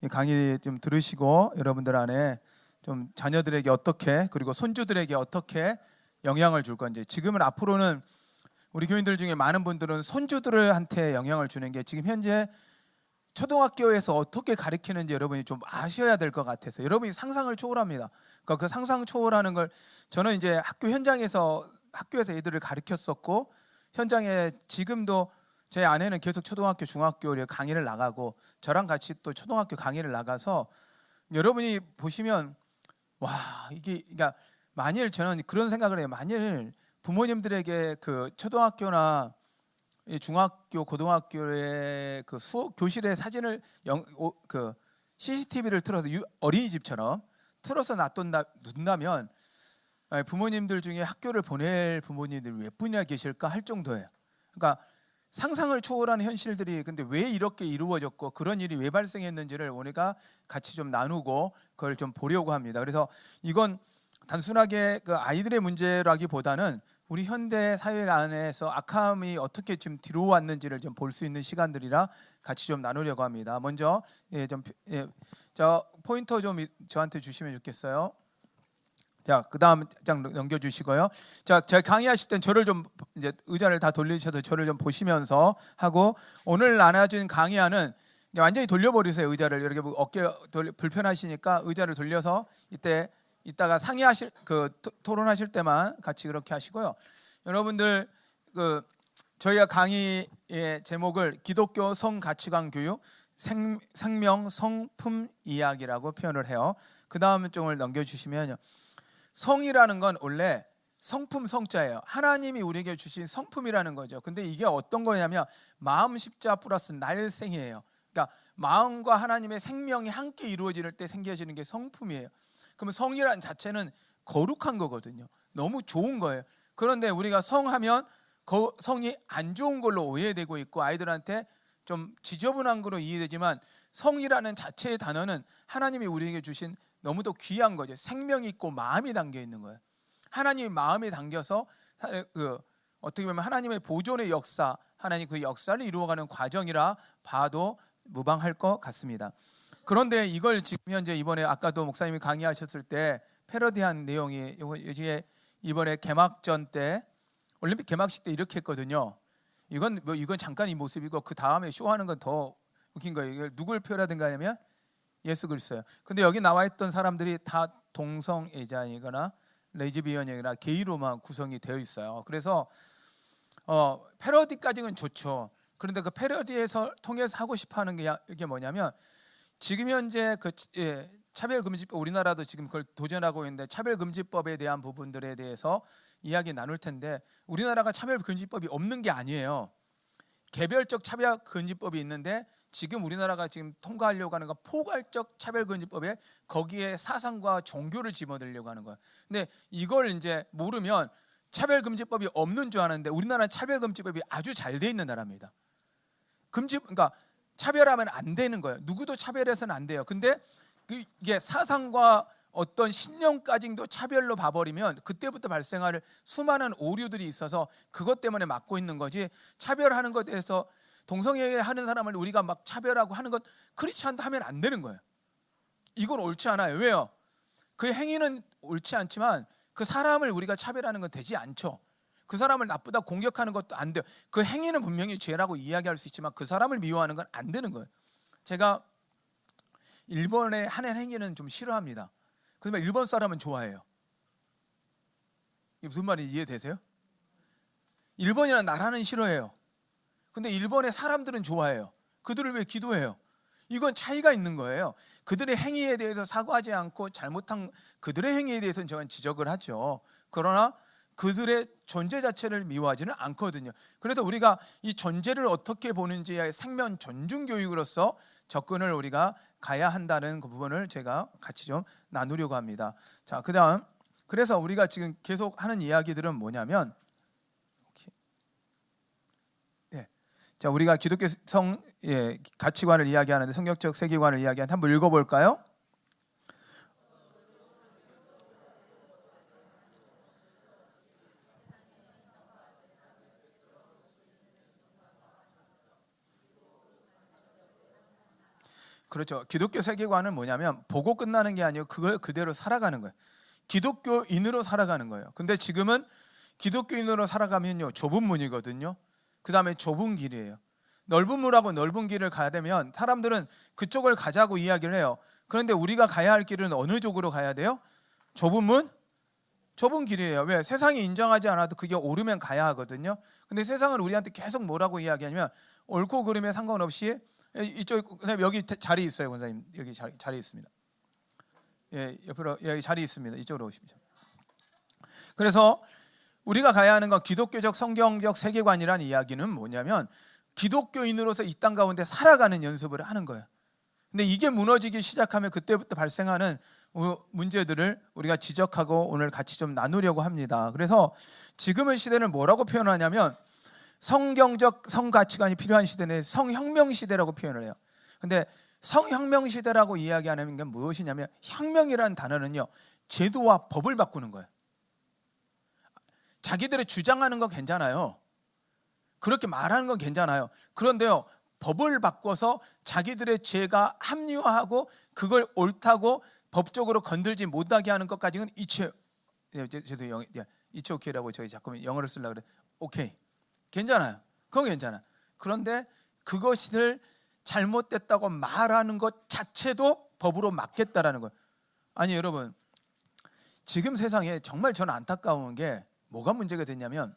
이 강의 좀 들으시고 여러분들 안에 좀 자녀들에게 어떻게 그리고 손주들에게 어떻게 영향을 줄 건지. 지금은 앞으로는 우리 교인들 중에 많은 분들은 손주들한테 영향을 주는 게 지금 현재 초등학교에서 어떻게 가르치는지 여러분이 좀 아셔야 될 것 같아서 여러분이 상상을 초월합니다. 그러니까 그 상상 초월하는 걸 저는 이제 학교 현장에서 학교에서 애들을 가르쳤었고 현장에 지금도 제 아내는 계속 초등학교, 중학교 강의를 나가고 저랑 같이 또 초등학교 강의를 나가서 여러분이 보시면 와 이게 그러니까 만일 저는 그런 생각을 해요. 만일 부모님들에게 그 초등학교나 이 중학교, 고등학교의 그 수업 교실의 사진을 그 CCTV를 틀어서 어린이집처럼 틀어서 놔둔다면 부모님들 중에 학교를 보낼 부모님들 몇 분이나 계실까 할 정도예요. 그러니까 상상을 초월하는 현실들이 근데 왜 이렇게 이루어졌고 그런 일이 왜 발생했는지를 우리가 같이 좀 나누고 그걸 좀 보려고 합니다. 그래서 이건 단순하게 그 아이들의 문제라기보다는 우리 현대 사회 안에서 악함이 어떻게 지금 들어왔는지를 좀 볼 수 있는 시간들이라 같이 좀 나누려고 합니다. 먼저 저 포인터 좀 저한테 주시면 좋겠어요. 자, 그다음 장 넘겨주시고요. 자, 제가 강의하실 땐 저를 좀 이제 의자를 다 돌리셔서 저를 좀 보시면서 하고 오늘 나눠준 강의안은 완전히 돌려버리세요. 의자를 이렇게 어깨 불편하시니까 의자를 돌려서 이따가 상의하실 그 토론하실 때만 같이 그렇게 하시고요. 여러분들 그 저희가 강의의 제목을 기독교 성가치관 교육 생명 성품 이야기라고 표현을 해요. 그 다음 쪽을 넘겨주시면요. 성이라는 건 원래 성품 성자예요. 하나님이 우리에게 주신 성품이라는 거죠. 근데 이게 어떤 거냐면 마음 십자 플러스 날생이에요. 그러니까 마음과 하나님의 생명이 함께 이루어질 때 생겨지는 게 성품이에요. 그러면 성이라는 자체는 거룩한 거거든요. 너무 좋은 거예요. 그런데 우리가 성하면 성이 안 좋은 걸로 오해되고 있고 아이들한테 좀 지저분한 거로 이해되지만 성이라는 자체의 단어는 하나님이 우리에게 주신 너무도 귀한 거죠. 생명이 있고 마음이 담겨 있는 거예요. 하나님의 마음이 담겨서 어떻게 보면 하나님의 보존의 역사, 하나님 그 역사를 이루어가는 과정이라 봐도 무방할 것 같습니다. 그런데 이걸 지금 현재 이번에 아까도 목사님이 강의하셨을 때 패러디한 내용이 이번에 개막전 때 올림픽 개막식 때 이렇게 했거든요. 이건 잠깐 이 모습이고 그 다음에 쇼하는 건 더 웃긴 거예요. 이걸 누굴 표현하든가 하면 예수 그리스도예요. 근데 여기 나와 있던 사람들이 다 동성애자이거나 레즈비언이거나 게이로만 구성이 되어 있어요. 그래서 패러디까지는 좋죠. 그런데 그 패러디에서 통해서 하고 싶어하는 게 이게 뭐냐면 지금 현재 그 차별금지법 우리나라도 지금 그걸 도전하고 있는데 차별금지법에 대한 부분들에 대해서 이야기 나눌 텐데 우리나라가 차별금지법이 없는 게 아니에요. 개별적 차별금지법이 있는데 지금 우리나라가 지금 통과하려고 하는 건 포괄적 차별금지법에 거기에 사상과 종교를 집어넣으려고 하는 거예요. 근데 이걸 이제 모르면 차별금지법이 없는 줄 아는데 우리나라는 차별금지법이 아주 잘 돼 있는 나라입니다. 그러니까 차별하면 안 되는 거예요. 누구도 차별해서는 안 돼요. 근데 이게 사상과 어떤 신념까지도 차별로 봐버리면 그때부터 발생할 수많은 오류들이 있어서 그것 때문에 막고 있는 거지 차별하는 것에 대해서 동성애 하는 사람을 우리가 막 차별하고 하는 것 그렇지 않다 하면 안 되는 거예요. 이건 옳지 않아요. 왜요? 그 행위는 옳지 않지만 그 사람을 우리가 차별하는 건 되지 않죠. 그 사람을 나쁘다 공격하는 것도 안 돼요. 그 행위는 분명히 죄라고 이야기할 수 있지만 그 사람을 미워하는 건 안 되는 거예요. 제가 일본의 하는 행위는 좀 싫어합니다. 그러면 일본 사람은 좋아해요. 이게 무슨 말인지 이해되세요? 일본이라는 나라는 싫어해요. 근데 일본의 사람들은 좋아해요. 그들을 위해 기도해요. 이건 차이가 있는 거예요. 그들의 행위에 대해서 사과하지 않고 잘못한 그들의 행위에 대해서는 저는 지적을 하죠. 그러나 그들의 존재 자체를 미워하지는 않거든요. 그래서 우리가 이 존재를 어떻게 보는지의 생명 존중 교육으로서 접근을 우리가 가야 한다는 그 부분을 제가 같이 좀 나누려고 합니다. 자, 그다음 그래서 우리가 지금 계속 하는 이야기들은 뭐냐면 자, 우리가 기독교 가치관을 이야기하는데 성경적 세계관을 이야기하는데 한번 읽어볼까요? 그렇죠. 기독교 세계관은 뭐냐면 보고 끝나는 게 아니고 그걸 그대로 살아가는 거예요. 기독교인으로 살아가는 거예요. 근데 지금은 기독교인으로 살아가면요 좁은 문이거든요. 그 다음에 좁은 길이에요. 넓은 문하고 넓은 길을 가야 되면 사람들은 그쪽을 가자고 이야기를 해요. 그런데 우리가 가야 할 길은 어느 쪽으로 가야 돼요? 좁은 문? 좁은 길이에요. 왜? 세상이 인정하지 않아도 그게 옳으면 가야 하거든요. 근데 세상은 우리한테 계속 뭐라고 이야기하냐면 옳고 그름에 상관없이 이쪽 여기 자리 있어요, 권사님. 여기 자리 있습니다. 예, 옆으로 여기 자리 있습니다. 이쪽으로 오십시오. 그래서 우리가 가야 하는 건 기독교적 성경적 세계관이라는 이야기는 뭐냐면 기독교인으로서 이 땅 가운데 살아가는 연습을 하는 거예요. 근데 이게 무너지기 시작하면 그때부터 발생하는 문제들을 우리가 지적하고 오늘 같이 좀 나누려고 합니다. 그래서 지금의 시대는 뭐라고 표현하냐면 성경적 성가치관이 필요한 시대는 성혁명 시대라고 표현을 해요. 근데 성혁명 시대라고 이야기하는 게 무엇이냐면 혁명이라는 단어는요 제도와 법을 바꾸는 거예요. 자기들의 주장하는 건 괜찮아요. 그렇게 말하는 건 괜찮아요. 그런데요 법을 바꿔서 자기들의 죄가 합리화하고 그걸 옳다고 법적으로 건들지 못하게 하는 것까지는 이츠 오케이라고 저희 자꾸 영어를 쓰려고 그래. 오케이 괜찮아요. 그건 괜찮아. 그런데 그것을 잘못됐다고 말하는 것 자체도 법으로 막겠다라는 거예요. 아니 여러분 지금 세상에 정말 저는 안타까운 게 뭐가 문제가 됐냐면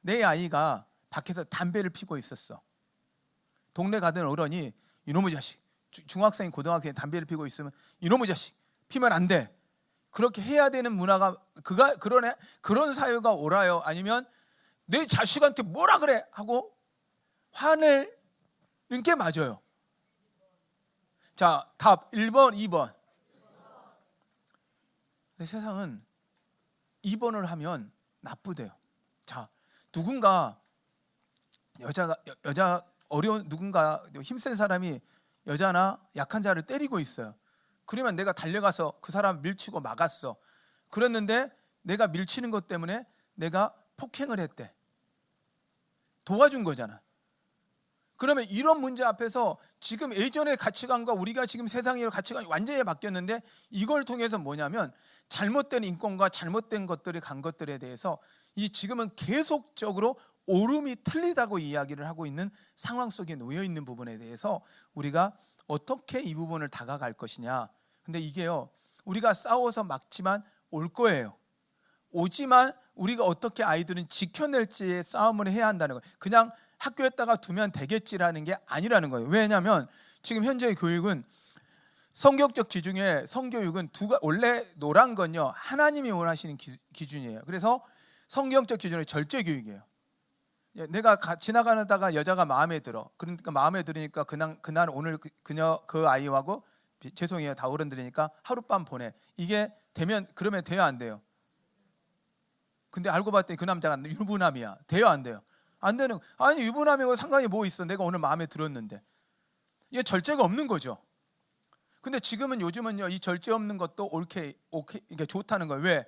내 아이가 밖에서 담배를 피고 있었어. 동네 가던 어른이 이놈의 자식, 중학생, 고등학생이 담배를 피고 있으면 이놈의 자식 피면 안 돼. 그렇게 해야 되는 문화가 그런 사회가 옳아요? 아니면 내 자식한테 뭐라 그래? 하고 화내는 게 맞아요. 자, 답 1번, 2번. 근데 세상은 2번을 하면 나쁘대요. 자, 누군가 여자 어려운 누군가 힘센 사람이 여자나 약한 자를 때리고 있어요. 그러면 내가 달려가서 그 사람 밀치고 막았어. 그랬는데 내가 밀치는 것 때문에 내가 폭행을 했대. 도와준 거잖아. 그러면 이런 문제 앞에서 지금 예전의 가치관과 우리가 지금 세상의 가치관이 완전히 바뀌었는데 이걸 통해서 뭐냐면 잘못된 인권과 잘못된 것들이 간 것들에 대해서 이 지금은 계속적으로 옳음이 틀리다고 이야기를 하고 있는 상황 속에 놓여 있는 부분에 대해서 우리가 어떻게 이 부분을 다가갈 것이냐. 근데 이게요 우리가 싸워서 막지만 올 거예요. 오지만 우리가 어떻게 아이들은 지켜낼지의 싸움을 해야 한다는 거예요. 그냥 학교에다가 두면 되겠지라는 게 아니라는 거예요. 왜냐하면 지금 현재의 교육은 성경적 기준에 성교육은 원래 노란 건요 하나님이 원하시는 기준이에요. 그래서 성경적 기준은 절제 교육이에요. 내가 지나가다가 여자가 마음에 들어. 그러니까 마음에 들으니까 그날 오늘 그 아이하고 죄송해요 다 어른들이니까 하룻밤 보내. 이게 되면 그러면 돼요 안 돼요? 근데 알고 봤더니 그 남자가 유부남이야. 돼요 안 돼요? 안 되는. 아니 유부남이고 상관이 뭐 있어? 내가 오늘 마음에 들었는데. 이게 절제가 없는 거죠. 근데 지금은 요즘은요 이 절제 없는 것도 오케이 이게 좋다는 거예요. 왜?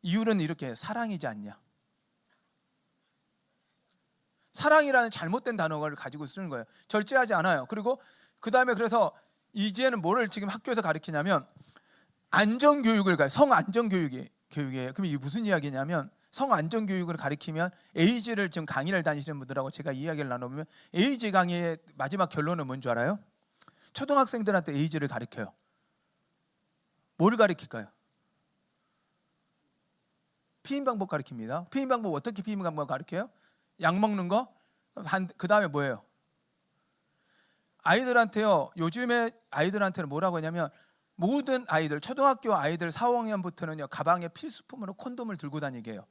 이유는 이렇게 사랑이지 않냐. 사랑이라는 잘못된 단어를 가지고 쓰는 거예요. 절제하지 않아요. 그리고 그 다음에 그래서 이제는 뭐를 지금 학교에서 가르치냐면 안전교육을 가요. 성안전교육이에요. 그럼 이게 무슨 이야기냐면 성안전교육을 가르치면 에이즈를 지금 강의를 다니시는 분들하고 제가 이야기를 나눠보면 에이즈 강의의 마지막 결론은 뭔 줄 알아요? 초등학생들한테 에이즈를 가르쳐요. 뭘 가르칠까요? 피임 방법 가르칩니다. 피임 방법 어떻게 피임 방법 가르쳐요? 약 먹는 거? 그 다음에 뭐예요? 아이들한테요 요즘에 아이들한테는 뭐라고 하냐면 모든 아이들 초등학교 아이들 4, 5학년부터는요 가방에 필수품으로 콘돔을 들고 다니게 해요.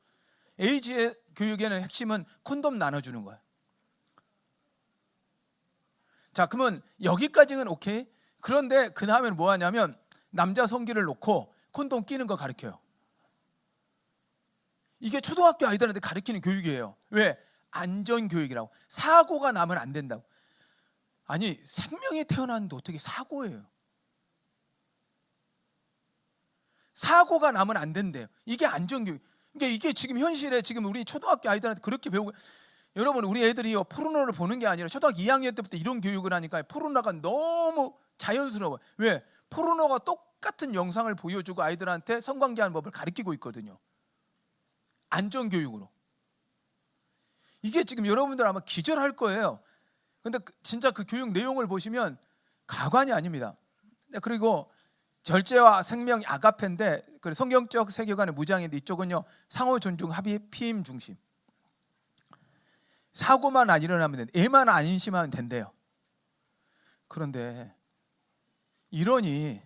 에이즈 교육에는 핵심은 콘돔 나눠주는 거예요. 자 그러면 여기까지는 오케이. 그런데 그 다음에는 뭐 하냐면 남자 성기를 놓고 콘돔 끼는 거 가르쳐요. 이게 초등학교 아이들한테 가르치는 교육이에요. 왜? 안전교육이라고. 사고가 나면 안 된다고. 아니 생명이 태어났는데 어떻게 사고예요? 사고가 나면 안 된대요. 이게 안전교육. 그러니까 이게 지금 현실에 지금 우리 초등학교 아이들한테 그렇게 배우고 여러분 우리 애들이 포르노를 보는 게 아니라 초등학교 2학년 때부터 이런 교육을 하니까 포르노가 너무 자연스러워. 왜? 포르노가 똑같은 영상을 보여주고 아이들한테 성관계하는 법을 가르치고 있거든요. 안전교육으로. 이게 지금 여러분들 아마 기절할 거예요. 근데 진짜 그 교육 내용을 보시면 가관이 아닙니다. 그리고 절제와 생명 아가페인데 성경적 세계관의 무장인데 이쪽은요 상호 존중 합의 피임 중심. 사고만 안 일어나면 된다. 애만 안 임신하면 된대요. 그런데 이러니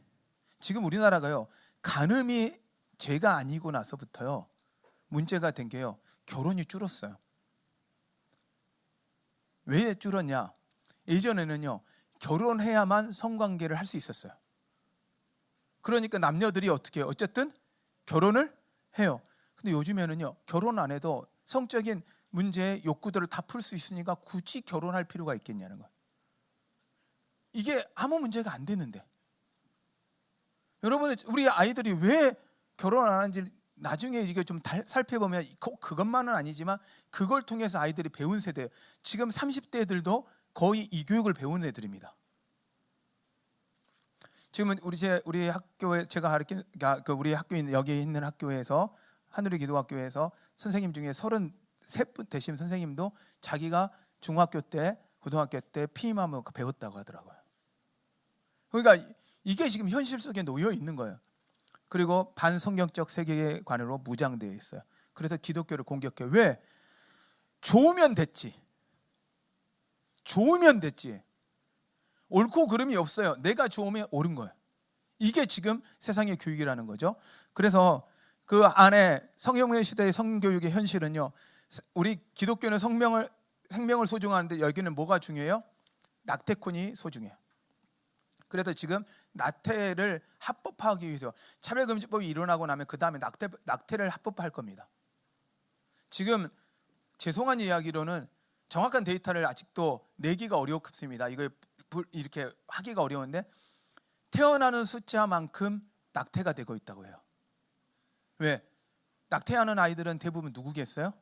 지금 우리나라가요 간음이 죄가 아니고 나서부터요 문제가 된 게요 결혼이 줄었어요. 왜 줄었냐? 예전에는요 결혼해야만 성관계를 할 수 있었어요. 그러니까 남녀들이 어떻게 해요? 어쨌든 결혼을 해요. 근데 요즘에는요 결혼 안 해도 성적인 문제의 욕구들을 다 풀 수 있으니까 굳이 결혼할 필요가 있겠냐는 거예요. 이게 아무 문제가 안 되는데 여러분 우리 아이들이 왜 결혼 안 하는지 나중에 이게 좀 살펴보면 그것만은 아니지만 그걸 통해서 아이들이 배운 세대예요. 지금 30대들도 거의 이 교육을 배운 애들입니다. 지금은 우리 학교에 제가 가르친 우리 학교에 여기 있는 학교에서 하늘의 기도학교에서 선생님 중에 33분 되신 선생님도 자기가 중학교 때 고등학교 때 피임하면 배웠다고 하더라고요. 그러니까 이게 지금 현실 속에 놓여 있는 거예요. 그리고 반성경적 세계관으로 무장되어 있어요. 그래서 기독교를 공격해. 왜? 좋으면 됐지. 좋으면 됐지. 옳고 그름이 없어요. 내가 좋으면 옳은 거예요. 이게 지금 세상의 교육이라는 거죠. 그래서 그 안에 성경의 시대의 성교육의 현실은요. 우리 기독교는 생명을 소중하는데 여기는 뭐가 중요해요? 낙태권이 소중해요. 그래서 지금 낙태를 합법화하기 위해서 차별금지법이 일어나고 나면 그 다음에 낙태를 합법화할 겁니다. 지금 죄송한 이야기로는 정확한 데이터를 아직도 내기가 어렵습니다. 이걸 이렇게 하기가 어려운데 태어나는 숫자만큼 낙태가 되고 있다고 해요. 왜? 낙태하는 아이들은 대부분 누구겠어요?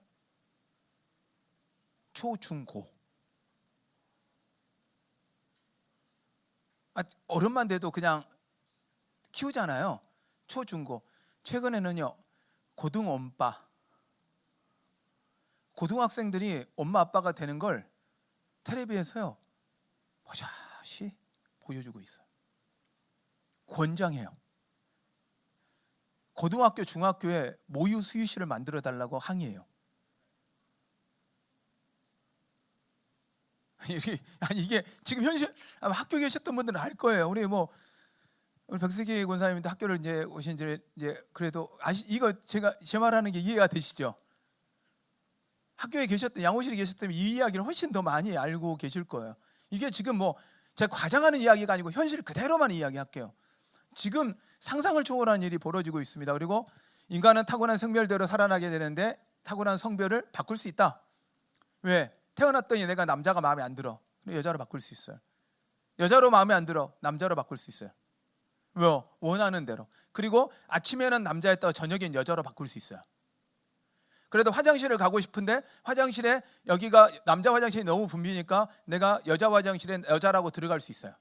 초, 중, 고. 어른만 돼도 그냥 키우잖아요. 초, 중, 고. 최근에는요 고등엄빠, 고등학생들이 엄마 아빠가 되는 걸 텔레비에서요 버젓이 보여주고 있어요. 권장해요. 고등학교, 중학교에 모유 수유실을 만들어 달라고 항의해요. 이게 지금 현실 아마 학교 계셨던 분들은 알 거예요. 우리 백승기 권사님도 학교를 이제 오신 지 이제 그래도 이거 제 말하는 게 이해가 되시죠? 학교에 계셨던 양호실에 계셨다면 이 이야기를 훨씬 더 많이 알고 계실 거예요. 이게 지금 제가 과장하는 이야기가 아니고 현실 그대로만 이야기할게요. 지금 상상을 초월한 일이 벌어지고 있습니다. 그리고 인간은 타고난 성별대로 살아나게 되는데 타고난 성별을 바꿀 수 있다. 왜? 태어났더니 내가 남자가 마음에 안 들어. 여자로 바꿀 수 있어요. 여자로 마음에 안 들어. 남자로 바꿀 수 있어요. 왜요? 원하는 대로. 그리고 아침에는 남자였다가 저녁엔 여자로 바꿀 수 있어요. 그래도 화장실을 가고 싶은데 화장실에 여기가 남자 화장실이 너무 붐비니까 내가 여자 화장실에 여자라고 들어갈 수 있어요.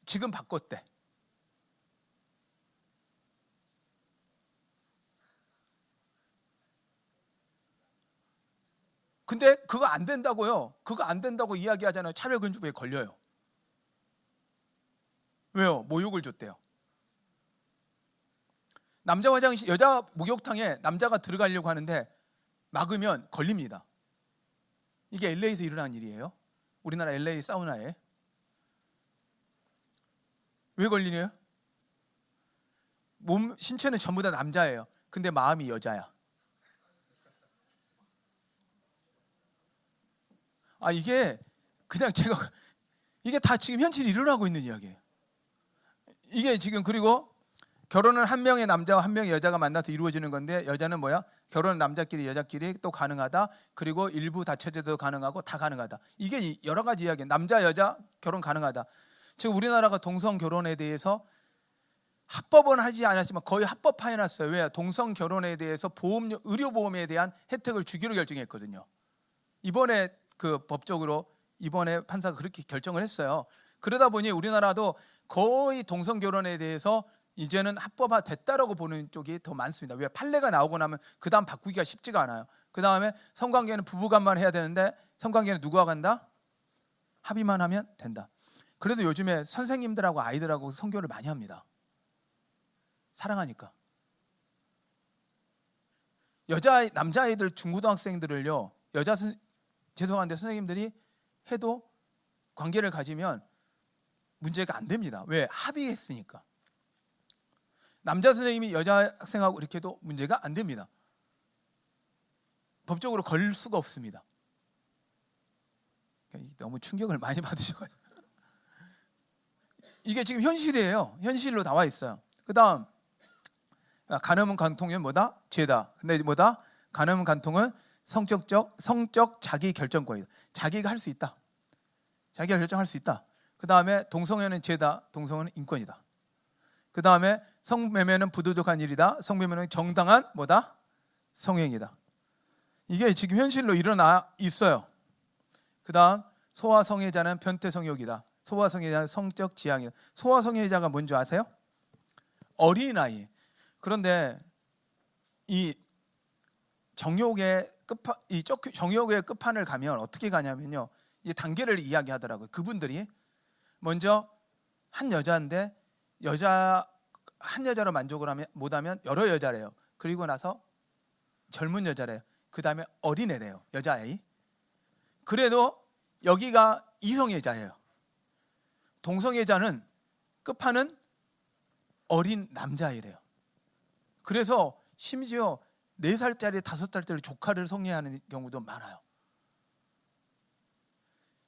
지금 바꿨대. 근데 그거 안 된다고요. 그거 안 된다고 이야기하잖아요. 차별금지법에 걸려요. 왜요? 모욕을 줬대요. 남자 화장실, 여자 목욕탕에 남자가 들어가려고 하는데 막으면 걸립니다. 이게 LA에서 일어난 일이에요. 우리나라 LA 사우나에. 왜 걸리네요? 신체는 전부 다 남자예요. 근데 마음이 여자야. 이게 그냥 이게 다 지금 현실이 일어나고 있는 이야기예요. 이게 지금 그리고 결혼은 한 명의 남자와 한 명의 여자가 만나서 이루어지는 건데 여자는 뭐야? 결혼은 남자끼리 여자끼리 또 가능하다. 그리고 일부 다처제도 가능하고 다 가능하다. 이게 여러 가지 이야기예요. 남자 여자 결혼 가능하다. 지금 우리나라가 동성 결혼에 대해서 합법은 하지 않았지만 거의 합법화해놨어요. 왜? 동성 결혼에 대해서 의료 보험에 대한 혜택을 주기로 결정했거든요. 이번에 그 법적으로 이번에 판사가 그렇게 결정을 했어요. 그러다 보니 우리나라도 거의 동성 결혼에 대해서 이제는 합법화 됐다라고 보는 쪽이 더 많습니다. 왜? 판례가 나오고 나면 그 다음 바꾸기가 쉽지가 않아요. 그 다음에 성관계는 부부간만 해야 되는데 성관계는 누구와 간다? 합의만 하면 된다. 그래도 요즘에 선생님들하고 아이들하고 성교를 많이 합니다. 사랑하니까. 남자아이들 중고등학생들을요, 죄송한데 선생님들이 해도 관계를 가지면 문제가 안 됩니다. 왜? 합의했으니까. 남자 선생님이 여자 학생하고 이렇게 해도 문제가 안 됩니다. 법적으로 걸 수가 없습니다. 너무 충격을 많이 받으셔가지고. 이게 지금 현실이에요. 현실로 나와 있어요. 그 다음, 간음은 간통은 뭐다? 죄다. 근데 뭐다? 간음은 간통은 성적 자기 결정권이다. 자기가 할 수 있다. 자기가 결정할 수 있다. 그 다음에 동성애는 죄다. 동성애는 인권이다. 그 다음에 성매매는 부도덕한 일이다. 성매매는 정당한 뭐다? 성행이다. 이게 지금 현실로 일어나 있어요. 그 다음, 소아성애자는 변태성욕이다. 소아성애자는 성적 지향이다. 소아성애자가 뭔지 아세요? 어린아이. 그런데 이 정욕의 끝판을 가면 어떻게 가냐면요, 이 단계를 이야기하더라고요. 그분들이 먼저 한 여자인데 한 여자로 만족을 못하면 여러 여자래요. 그리고 나서 젊은 여자래요. 그 다음에 어린애래요. 여자아이. 그래도 여기가 이성애자예요. 동성애자는 끝판은 어린 남자아이래요. 그래서 심지어 4살짜리 5살짜리 조카를 성애하는 경우도 많아요.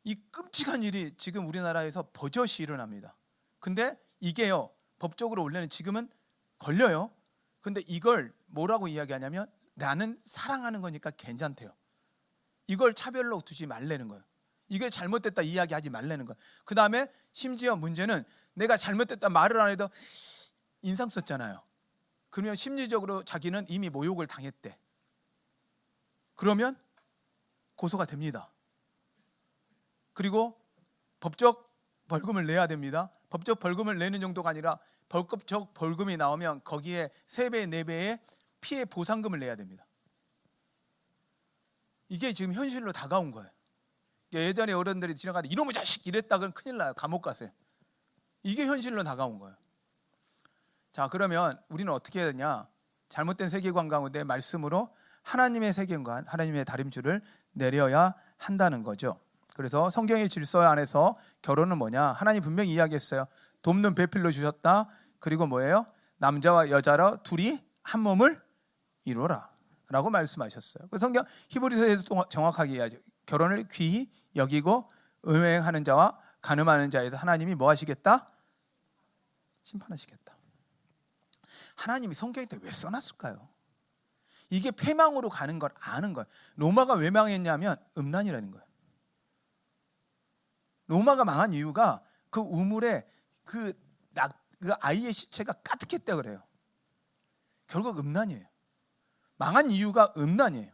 이 끔찍한 일이 지금 우리나라에서 버젓이 일어납니다. 근데 이게요, 법적으로 원래는 지금은 걸려요. 근데 이걸 뭐라고 이야기하냐면 나는 사랑하는 거니까 괜찮대요. 이걸 차별로 두지 말라는 거예요. 이게 잘못됐다 이야기하지 말라는 거예요. 그 다음에 심지어 문제는 내가 잘못됐다 말을 안 해도 인상 썼잖아요. 그러면 심리적으로 자기는 이미 모욕을 당했대. 그러면 고소가 됩니다. 그리고 법적 벌금을 내야 됩니다. 법적 벌금을 내는 정도가 아니라 법적 벌금이 나오면 거기에 3배, 4배의 피해 보상금을 내야 됩니다. 이게 지금 현실로 다가온 거예요. 예전에 어른들이 지나가다 이놈의 자식 이랬다간 큰일 나요. 감옥 가세요. 이게 현실로 다가온 거예요. 자, 그러면 우리는 어떻게 해야 되냐? 잘못된 세계관 가운데 말씀으로 하나님의 세계관, 하나님의 다림줄을 내려야 한다는 거죠. 그래서 성경의 질서 안에서 결혼은 뭐냐? 하나님 분명히 이야기했어요. 돕는 배필로 주셨다. 그리고 뭐예요? 남자와 여자로 둘이 한 몸을 이루어라 라고 말씀하셨어요. 성경 히브리서에서 정확하게 이야기하죠. 결혼을 귀히 여기고 음행하는 자와 간음하는 자에서 하나님이 뭐 하시겠다? 심판하시겠다. 하나님이 성경에 왜 써놨을까요? 이게 패망으로 가는 걸 아는 거예요. 로마가 왜 망했냐면 음란이라는 거예요. 로마가 망한 이유가 그 우물에 그 아이의 시체가 가득했다 그래요. 결국 음란이에요. 망한 이유가 음란이에요.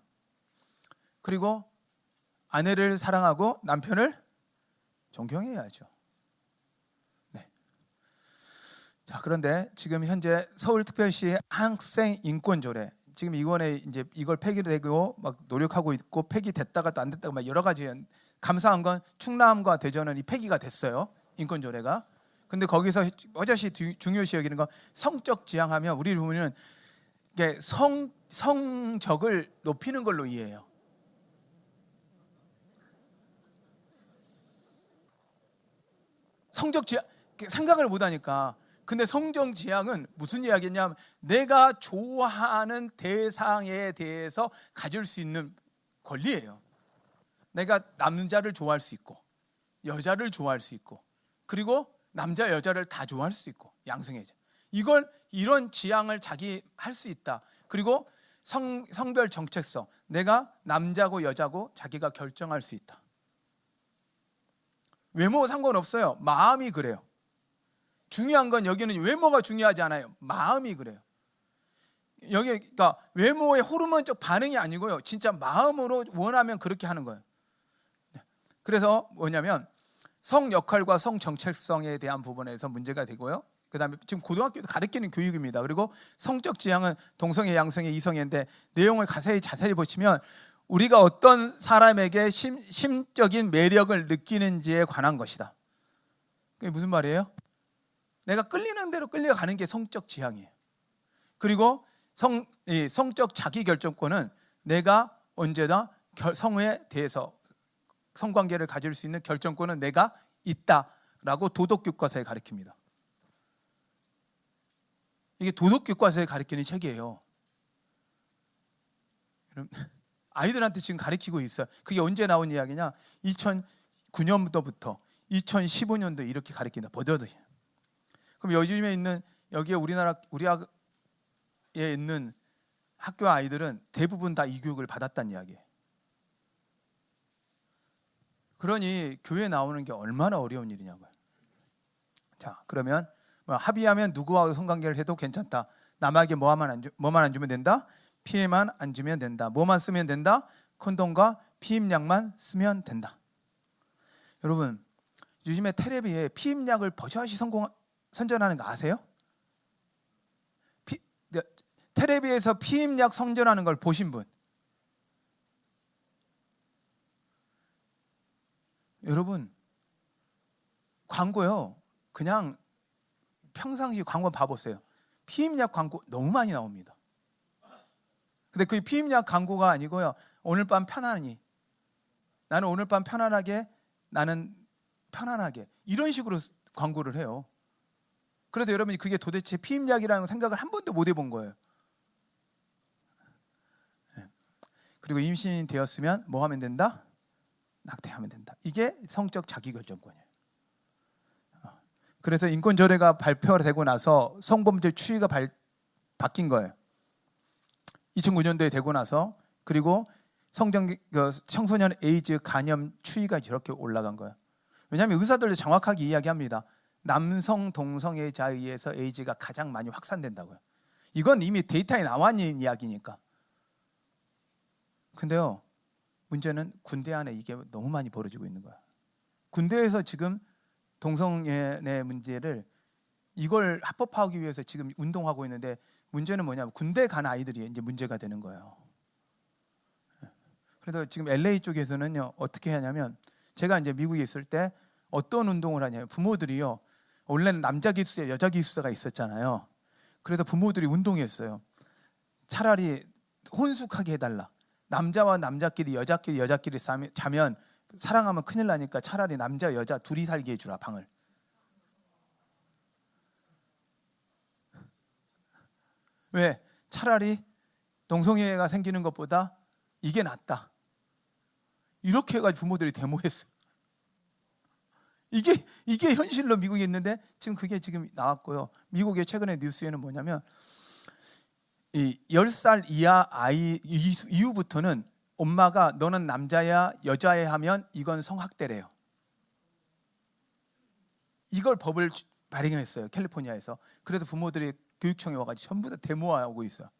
그리고 아내를 사랑하고 남편을 존경해야죠. 네. 자, 그런데 지금 현재 서울특별시 학생 인권조례, 지금 이번에 이제 이걸 폐기되고 막 노력하고 있고 폐기됐다가 또 안 됐다가 막 여러 가지. 감사한 건 충남과 대전은 이 폐기가 됐어요. 인권조례가. 근데 거기서 어저씨 중요시 여기는 건 성적 지향하면 우리 부모는 이게 성적을 높이는 걸로 이해해요. 성적 지향 생각을 못 하니까. 근데 성적 지향은 무슨 이야기냐면 내가 좋아하는 대상에 대해서 가질 수 있는 권리예요. 내가 남자를 좋아할 수 있고 여자를 좋아할 수 있고 그리고 남자 여자를 다 좋아할 수 있고 양성애자. 이런 지향을 자기 할 수 있다. 그리고 성별 정체성, 내가 남자고 여자고 자기가 결정할 수 있다. 외모 상관없어요. 마음이 그래요. 중요한 건 여기는 외모가 중요하지 않아요. 마음이 그래요. 그러니까 외모의 호르몬적 반응이 아니고요. 진짜 마음으로 원하면 그렇게 하는 거예요. 그래서 뭐냐면 성 역할과 성 정체성에 대한 부분에서 문제가 되고요. 그다음에 지금 고등학교도 가르치는 교육입니다. 그리고 성적 지향은 동성애, 양성애, 이성애인데 내용을 자세히 보시면 우리가 어떤 사람에게 심적인 매력을 느끼는지에 관한 것이다. 그게 무슨 말이에요? 내가 끌리는 대로 끌려가는 게 성적 지향이에요. 그리고 성적 자기 결정권은 내가 언제나 성에 대해서 성관계를 가질 수 있는 결정권은 내가 있다라고 도덕교과서에 가르칩니다. 이게 도덕교과서에 가르치는 책이에요. 아이들한테 지금 가르치고 있어요. 그게 언제 나온 이야기냐? 2009년부터 2015년도 이렇게 가르친다. 버젓이. 그럼 요즘에 있는 여기에 우리나라에 있는 학교 아이들은 대부분 다 이 교육을 받았다는 이야기예요. 그러니 교회 나오는 게 얼마나 어려운 일이냐고요. 자, 그러면 합의하면 누구와 성관계를 해도 괜찮다. 남에게 뭐만 안 주면 된다. 피해만 안 주면 된다. 뭐만 쓰면 된다. 콘돔과 피임약만 쓰면 된다. 여러분, 요즘에 텔레비에 피임약을 버젓이 선전하는 거 아세요? 텔레비에서 피임약 선전하는 걸 보신 분? 여러분, 광고요. 그냥 평상시 광고 봐보세요. 피임약 광고 너무 많이 나옵니다. 근데 그 피임약 광고가 아니고요. 오늘 밤 편안히, 나는 오늘 밤 편안하게, 나는 편안하게, 이런 식으로 광고를 해요. 그래서 여러분이 그게 도대체 피임약이라는 생각을 한 번도 못 해본 거예요. 그리고 임신이 되었으면 뭐 하면 된다? 낙태하면 된다. 이게 성적 자기결정권이에요. 그래서 인권조례가 발표되고 나서 성범죄 추이가 바뀐 거예요. 2009년도에 되고 나서. 그리고 청소년 에이즈 간염 추이가 이렇게 올라간 거예요. 왜냐하면 의사들도 정확하게 이야기합니다. 남성 동성애자에 의해서 에이즈가 가장 많이 확산된다고요. 이건 이미 데이터에 나와 있는 이야기니까. 근데요, 문제는 군대 안에 이게 너무 많이 벌어지고 있는 거야. 군대에서 지금 동성애의 문제를 이걸 합법화하기 위해서 지금 운동하고 있는데, 문제는 뭐냐면 군대 간 아이들이 이제 문제가 되는 거예요. 그래서 지금 LA 쪽에서는요, 어떻게 하냐면, 제가 이제 미국에 있을 때 어떤 운동을 하냐면, 부모들이요, 원래는 남자 기숙사, 여자 기숙사가 있었잖아요. 그래서 부모들이 운동했어요. 차라리 혼숙하게 해달라. 남자와 남자끼리, 여자끼리 자면 사랑하면 큰일 나니까 차라리 남자 여자 둘이 살게 해주라, 방을. 왜? 차라리 동성애가 생기는 것보다 이게 낫다. 이렇게 해가지고 부모들이 데모했어요. 이게 현실로 미국에 있는데 지금 그게 지금 나왔고요. 미국의 최근의 뉴스에는 뭐냐면, 이 10살 이하 아이 이후부터는 엄마가 너는 남자야 여자야 하면 이건 성학대래요. 이걸 법을 발행했어요, 캘리포니아에서. 그래서 부모들이 교육청에 와가지고 전부 다 데모하고 있어요.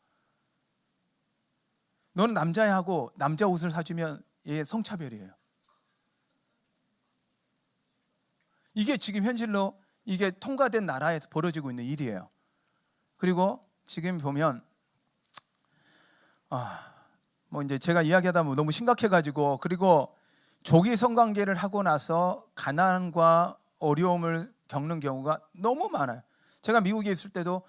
너는 남자야 하고 남자 옷을 사주면 얘 성차별이에요. 이게 지금 현실로 이게 통과된 나라에서 벌어지고 있는 일이에요. 그리고 지금 보면 뭐 이제 제가 이야기하다 보면 너무 심각해가지고, 그리고 조기 성관계를 하고 나서 가난과 어려움을 겪는 경우가 너무 많아요. 제가 미국에 있을 때도,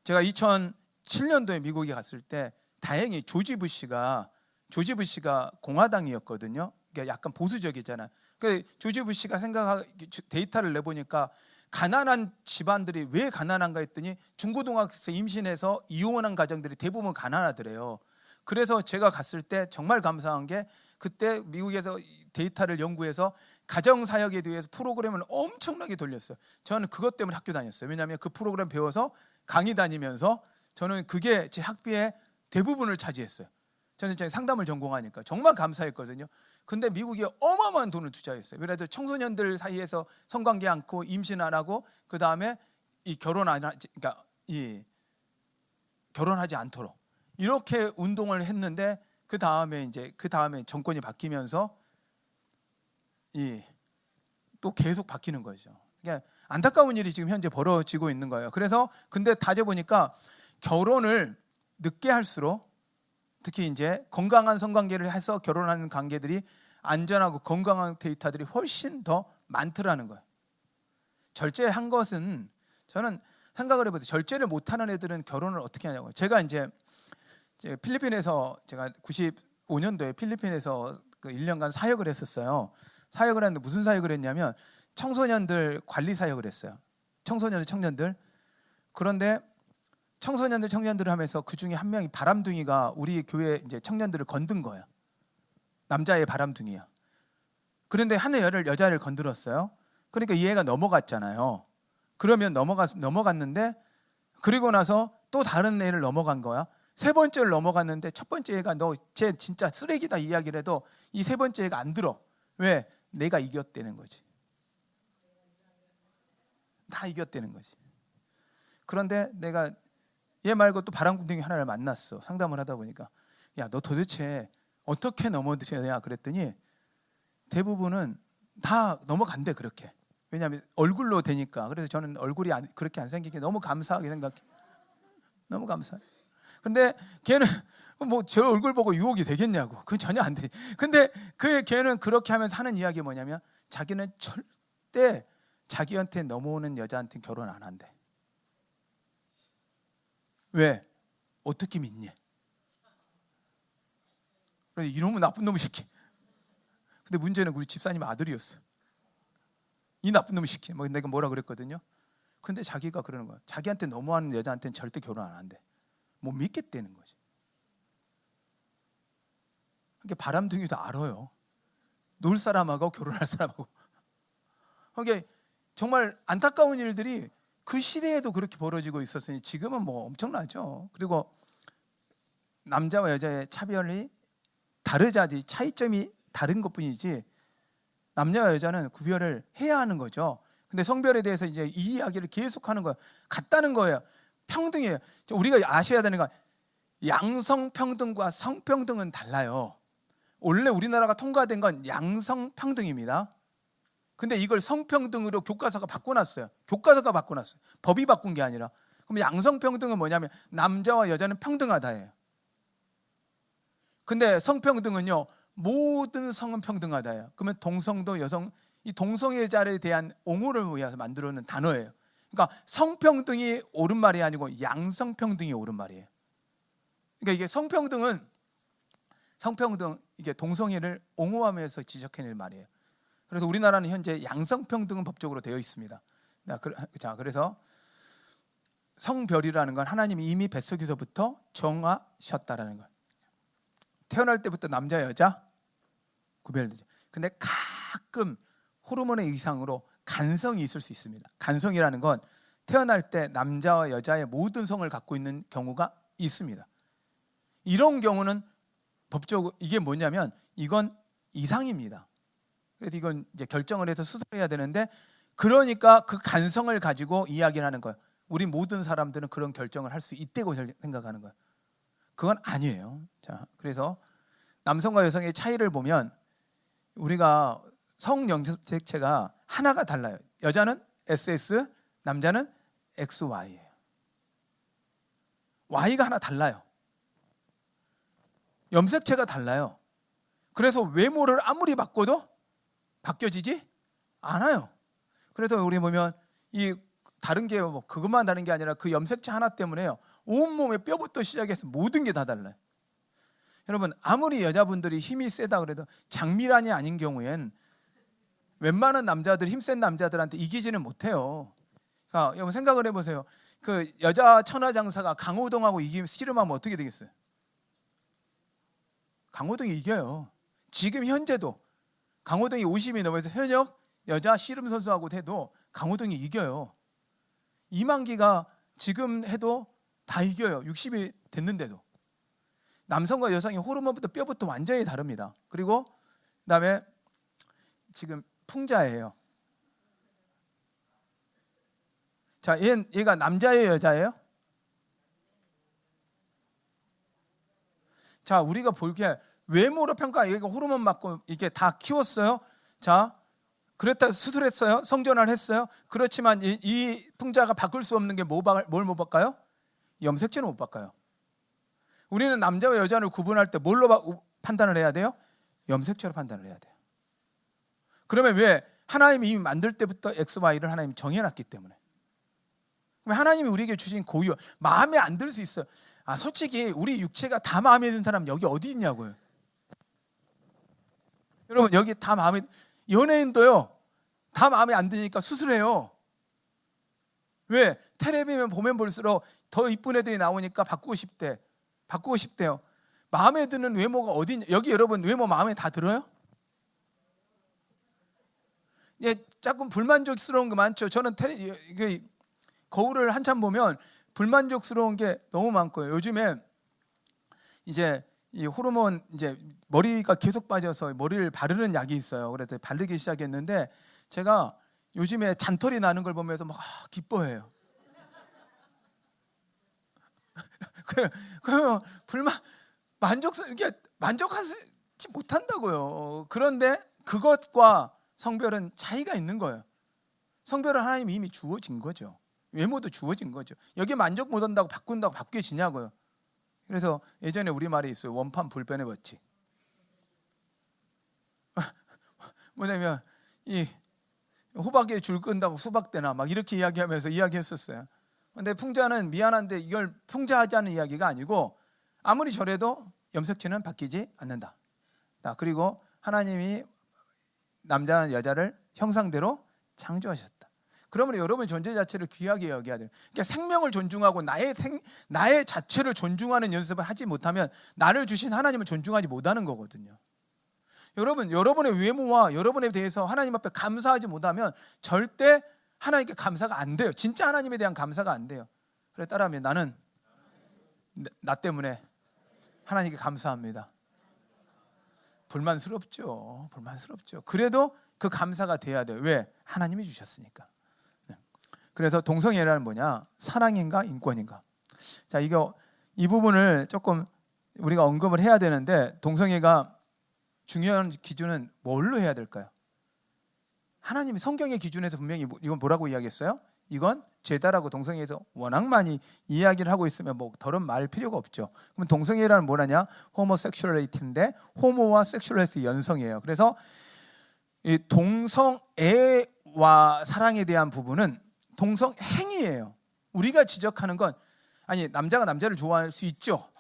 제가 2007년도에 미국에 갔을 때 다행히 조지 부시가 공화당이었거든요. 그러니까 약간 보수적이잖아요. 그 조지 부시가 데이터를 내보니까 가난한 집안들이 왜 가난한가 했더니 중고등학생 임신해서 이혼한 가정들이 대부분 가난하더래요. 그래서 제가 갔을 때 정말 감사한 게, 그때 미국에서 데이터를 연구해서 가정사역에 대해서 프로그램을 엄청나게 돌렸어요. 저는 그것 때문에 학교 다녔어요. 왜냐하면 그 프로그램 배워서 강의 다니면서 저는 그게 제 학비의 대부분을 차지했어요. 저는 상담을 전공하니까 정말 감사했거든요. 근데 미국이 어마어마한 돈을 투자했어요. 그래도 청소년들 사이에서 성관계 않고 임신 안 하고, 그 다음에 결혼하지 않도록 이렇게 운동을 했는데, 그 다음에 정권이 바뀌면서 또 계속 바뀌는 거죠. 그러니까 안타까운 일이 지금 현재 벌어지고 있는 거예요. 그래서 근데 따져보니까 결혼을 늦게 할수록 특히 이제 건강한 성관계를 해서 결혼하는 관계들이 안전하고 건강한 데이터들이 훨씬 더 많더라는 거예요. 절제한 것은 저는 생각을 해보세요. 절제를 못하는 애들은 결혼을 어떻게 하냐고요. 제가 이제 필리핀에서 제가 95년도에 필리핀에서 그 1년간 사역을 했었어요. 사역을 했는데 무슨 사역을 했냐면 청소년들 관리 사역을 했어요. 청년들. 그런데 청년들을 하면서 그 중에 한 명이 바람둥이가 우리 교회 이제 청년들을 건든 거예요. 남자의 바람둥이야. 그런데 한 여자를 건드렸어요. 그러니까 이 애가 넘어갔잖아요. 그러면 넘어갔는데 그리고 나서 또 다른 애를 넘어간 거야. 세 번째를 넘어갔는데 첫 번째 애가 너 쟤 진짜 쓰레기다 이야기를 해도 이 세 번째 애가 안 들어. 왜? 내가 이겼다는 거지. 다 이겼다는 거지. 그런데 내가 얘 말고 또 바람둥이 하나를 만났어. 상담을 하다 보니까 야, 너 도대체 어떻게 넘어지냐 그랬더니 대부분은 다 넘어간대 그렇게. 왜냐하면 얼굴로 되니까. 그래서 저는 얼굴이 그렇게 안 생기게 너무 감사하게 생각해. 너무 감사해. 근데 걔는 뭐 제 얼굴 보고 유혹이 되겠냐고. 그건 전혀 안 돼. 근데 걔는 그렇게 하면서 하는 이야기 뭐냐면 자기는 절대 자기한테 넘어오는 여자한테 결혼 안 한대. 왜? 어떻게 믿니? 이놈은 나쁜 놈의 새끼. 근데 문제는 우리 집사님 아들이었어. 이 나쁜 놈의 새끼. 내가 뭐라 그랬거든요. 근데 자기가 그러는 거야. 자기한테 넘어가는 여자한테는 절대 결혼 안 한대. 못 믿겠다는 거지. 그러니까 바람둥이도 알아요. 놀 사람하고 결혼할 사람하고. 그러니까 정말 안타까운 일들이 그 시대에도 그렇게 벌어지고 있었으니 지금은 뭐 엄청나죠. 그리고 남자와 여자의 차별이 다르자지 차이점이 다른 것뿐이지 남자와 여자는 구별을 해야 하는 거죠. 근데 성별에 대해서 이제 이 이야기를 계속하는 거예요. 같다는 거예요. 평등이에요. 우리가 아셔야 되는 건 양성평등과 성평등은 달라요. 원래 우리나라가 통과된 건 양성평등입니다. 근데 이걸 성평등으로 교과서가 바꿔놨어요. 법이 바꾼 게 아니라. 그럼 양성평등은 뭐냐면 남자와 여자는 평등하다예요. 근데 성평등은요, 모든 성은 평등하다예요. 그러면 동성도 여성, 이 동성애자에 대한 옹호를 위해서 만들어 놓은 단어예요. 그러니까 성평등이 옳은 말이 아니고 양성평등이 옳은 말이에요. 그러니까 이게 성평등 이게 동성애를 옹호하면서 지적해낸 말이에요. 그래서 우리나라는 현재 양성평등은 법적으로 되어 있습니다. 자, 그래서 성별이라는 건 하나님이 이미 뱃속에서부터 정하셨다라는 거예요. 태어날 때부터 남자 여자 구별되죠. 근데 가끔 호르몬의 이상으로 간성이 있을 수 있습니다. 간성이라는 건 태어날 때 남자와 여자의 모든 성을 갖고 있는 경우가 있습니다. 이런 경우는 법적으로 이게 뭐냐면 이건 이상입니다. 그래서 이건 이제 결정을 해서 수술해야 되는데 그러니까 그 간성을 가지고 이야기를 하는 거예요. 우리 모든 사람들은 그런 결정을 할 수 있다고 생각하는 거예요. 그건 아니에요. 자, 그래서 남성과 여성의 차이를 보면 우리가 성영색체가 하나가 달라요. 여자는 SS, 남자는 XY예요. Y가 하나 달라요. 염색체가 달라요. 그래서 외모를 아무리 바꿔도 바뀌어지지 않아요. 그래서 우리 보면 이 다른 게 뭐 그것만 다른 게 아니라 그 염색체 하나 때문에요. 온몸의 뼈부터 시작해서 모든 게 다 달라요. 여러분 아무리 여자분들이 힘이 세다 그래도 장미란이 아닌 경우엔 웬만한 남자들 힘센 남자들한테 이기지는 못해요. 그러니까 여러분 생각을 해보세요. 그 여자 천하장사가 강호동하고 씨름하면 어떻게 되겠어요? 강호동이 이겨요. 지금 현재도 강호동이 50이 넘어서 현역 여자 씨름 선수하고 해도 강호동이 이겨요. 이만기가 지금 해도 다 이겨요. 60이 됐는데도. 남성과 여성이 호르몬부터 뼈부터 완전히 다릅니다. 그리고 그다음에 지금 풍자예요. 자, 얘가 남자예요, 여자예요? 자, 우리가 볼게 외모로 평가, 얘가 호르몬 맞고 이게 다 키웠어요. 자, 그랬다 수술했어요? 성전환 했어요? 그렇지만 이 풍자가 바꿀 수 없는 게 뭘 못 바꿔요? 염색체는 못 바꿔요. 우리는 남자와 여자를 구분할 때 뭘로 판단을 해야 돼요? 염색체로 판단을 해야 돼요. 그러면 왜? 하나님이 이미 만들 때부터 X, Y를 하나님이 정해놨기 때문에. 하나님이 우리에게 주신 고유, 마음에 안 들 수 있어요. 솔직히 우리 육체가 다 마음에 드는 사람 여기 어디 있냐고요. 여러분 여기 다 마음에, 연예인도요 다 마음에 안 드니까 수술해요. 왜? 텔레비전 보면 볼수록 더 이쁜 애들이 나오니까 바꾸고 싶대요. 마음에 드는 외모가 어디 있냐. 여기 여러분 외모 마음에 다 들어요? 예, 조금 불만족스러운 거 많죠. 저는 거울을 한참 보면 불만족스러운 게 너무 많고요. 요즘에 이제 이 호르몬, 이제 머리가 계속 빠져서 머리를 바르는 약이 있어요. 그래서 바르기 시작했는데 제가 요즘에 잔털이 나는 걸 보면서 막 기뻐해요. 그러면 이게 만족하지 못한다고요. 그런데 그것과 성별은 차이가 있는 거예요. 성별은 하나님이 이미 주어진 거죠. 외모도 주어진 거죠. 여기에 만족 못한다고 바꾼다고 바뀌어지냐고요. 그래서 예전에 우리말이 있어요. 원판 불변의 법칙. 뭐냐면 이 호박에 줄 끈다고 수박대나 막 이렇게 이야기하면서 이야기했었어요. 근데 풍자는 미안한데 이걸 풍자하자는 이야기가 아니고 아무리 저래도 염색체는 바뀌지 않는다. 그리고 하나님이 남자와 여자를 형상대로 창조하셨다. 그러면 여러분 존재 자체를 귀하게 여겨야 돼요. 그러니까 생명을 존중하고 나의 자체를 존중하는 연습을 하지 못하면 나를 주신 하나님을 존중하지 못하는 거거든요. 여러분, 여러분의 외모와 여러분에 대해서 하나님 앞에 감사하지 못하면 절대 하나님께 감사가 안 돼요. 진짜 하나님에 대한 감사가 안 돼요. 그래 따라하면 나는 나 때문에 하나님께 감사합니다. 불만스럽죠. 그래도 그 감사가 돼야 돼요. 왜? 하나님이 주셨으니까. 그래서 동성애란 뭐냐? 사랑인가 인권인가? 자, 이 부분을 조금 우리가 언급을 해야 되는데, 동성애가 중요한 기준은 뭘로 해야 될까요? 하나님이 성경의 기준에서 분명히 이건 뭐라고 이야기했어요? 이건 죄다라고 동성애에서 워낙 많이 이야기를 하고 있으면 뭐 더는 말 필요가 없죠. 그럼 동성애라는 뭐라냐? 호모섹슈얼리티인데 호모와 섹슈얼리티 연성이에요. 그래서 이 동성애와 사랑에 대한 부분은 동성행위예요. 우리가 지적하는 건 남자가 남자를 좋아할 수 있죠.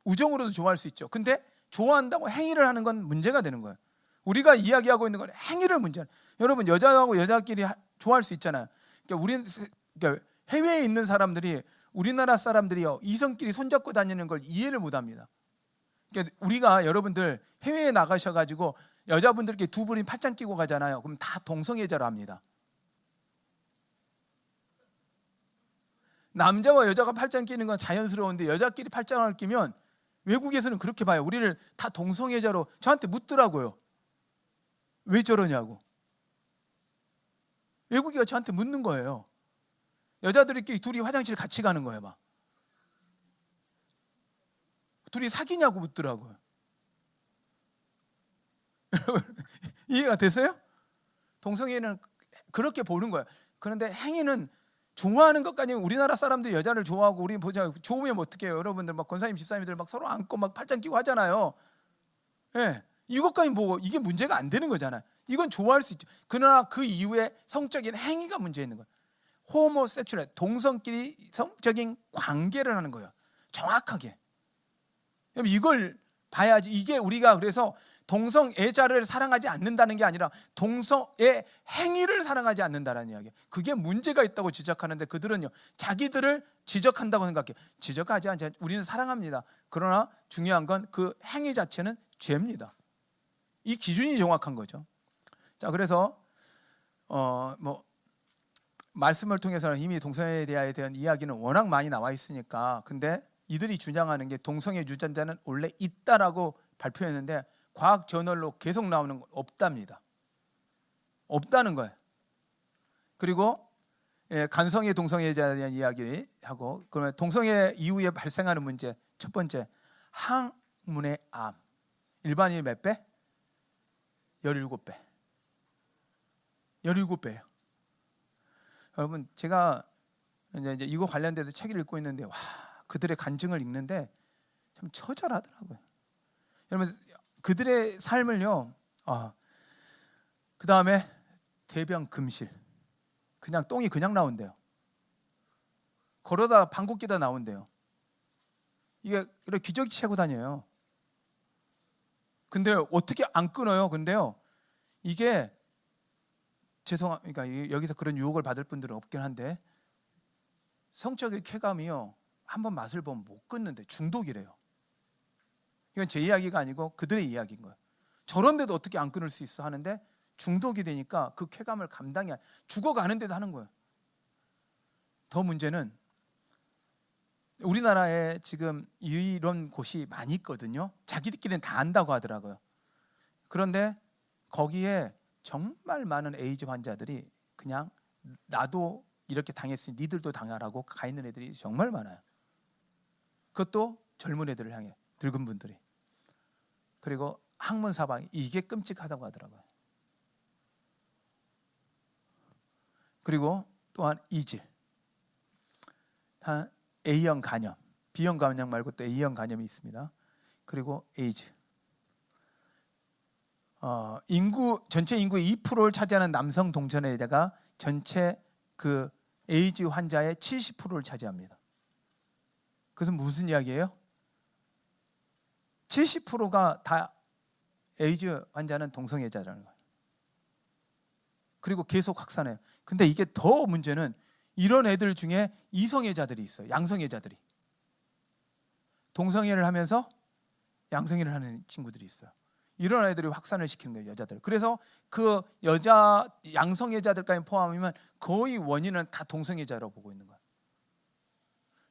우정으로도 좋아할 수 있죠. 근데 좋아한다고 행위를 하는 건 문제가 되는 거예요. 우리가 이야기하고 있는 건 행위를 문제예요. 여러분 여자하고 여자끼리 좋아할 수 있잖아요. 그러니까 해외에 있는 사람들이 우리나라 사람들이요 이성끼리 손잡고 다니는 걸 이해를 못합니다. 그러니까 우리가 여러분들 해외에 나가셔가지고 여자분들께 두 분이 팔짱 끼고 가잖아요. 그럼 다 동성애자로 합니다. 남자와 여자가 팔짱 끼는 건 자연스러운데 여자끼리 팔짱을 끼면 외국에서는 그렇게 봐요. 우리를 다 동성애자로 저한테 묻더라고요. 왜 저러냐고. 외국이가 저한테 묻는 거예요. 여자들끼리 둘이 화장실 같이 가는 거예요. 막 둘이 사귀냐고 묻더라고요. 이해가 되세요? 동성애는 그렇게 보는 거예요. 그런데 행위는 좋아하는 것까지 우리나라 사람들이 여자를 좋아하고 우리 보자 좋으면 어떻게 해요? 여러분들 막 권사님 집사님들 막 서로 안고 막 팔짱 끼고 하잖아요. 예, 이것까지 보고 이게 문제가 안 되는 거잖아요. 이건 좋아할 수 있죠. 그러나 그 이후에 성적인 행위가 문제 있는 거예요. 호모섹슈얼 동성끼리 성적인 관계를 하는 거예요. 정확하게. 이걸 봐야지. 이게 우리가 그래서 동성애자를 사랑하지 않는다는 게 아니라 동성애 행위를 사랑하지 않는다는 이야기예요. 그게 문제가 있다고 지적하는데 그들은요 자기들을 지적한다고 생각해요. 지적하지 않지 우리는 사랑합니다. 그러나 중요한 건 그 행위 자체는 죄입니다. 이 기준이 정확한 거죠. 자, 그래서 말씀을 통해서는 이미 동성애에 대한 이야기는 워낙 많이 나와 있으니까. 근데 이들이 주장하는 게 동성애 유전자는 원래 있다라고 발표했는데 과학 저널로 계속 나오는 건 없답니다. 없다는 거예요. 그리고 간성애 동성애에 대한 이야기를 하고, 그러면 동성애 이후에 발생하는 문제 첫 번째 항문의 암. 일반인 몇 배? 17배. 17배예요. 여러분, 제가 이제 이거 관련돼서 책을 읽고 있는데 와, 그들의 간증을 읽는데 참 처절하더라고요. 여러분, 그들의 삶을요. 그 다음에 대변 금실, 그냥 똥이 그냥 나온대요. 걸어다 방귀 끼다 나온대요. 이게 이렇게 기저귀 채고 다녀요. 근데 어떻게 안 끊어요? 근데요, 이게 그러니까 여기서 그런 유혹을 받을 분들은 없긴 한데 성적인 쾌감이요, 한번 맛을 보면 못 끊는데 중독이래요. 이건 제 이야기가 아니고 그들의 이야기인 거예요. 저런데도 어떻게 안 끊을 수 있어 하는데 중독이 되니까 그 쾌감을 감당이 죽어가는데도 하는 거예요. 더 문제는 우리나라에 지금 이런 곳이 많이 있거든요. 자기들끼리는 다 안다고 하더라고요. 그런데 거기에 정말 많은 에이즈 환자들이 그냥 나도 이렇게 당했으니 니들도 당하라고 가 있는 애들이 정말 많아요. 그것도 젊은 애들을 향해, 늙은 분들이. 그리고 학문 사방, 이게 끔찍하다고 하더라고요. 그리고 또한 이질, A형 간염, B형 간염 말고 또 A형 간염이 있습니다. 그리고 에이즈. 전체 인구의 2%를 차지하는 남성 동성애자가 전체 그 에이즈 환자의 70%를 차지합니다. 그것은 무슨 이야기예요? 70%가 다 에이즈 환자는 동성애자라는 거예요. 그리고 계속 확산해요. 근데 이게 더 문제는 이런 애들 중에 이성애자들이 있어요. 양성애자들이. 동성애를 하면서 양성애를 하는 친구들이 있어요. 이런 애들이 확산을 시키는 거예요, 여자들. 그래서 그 여자 양성애자들까지 포함하면 거의 원인은 다 동성애자라고 보고 있는 거예요.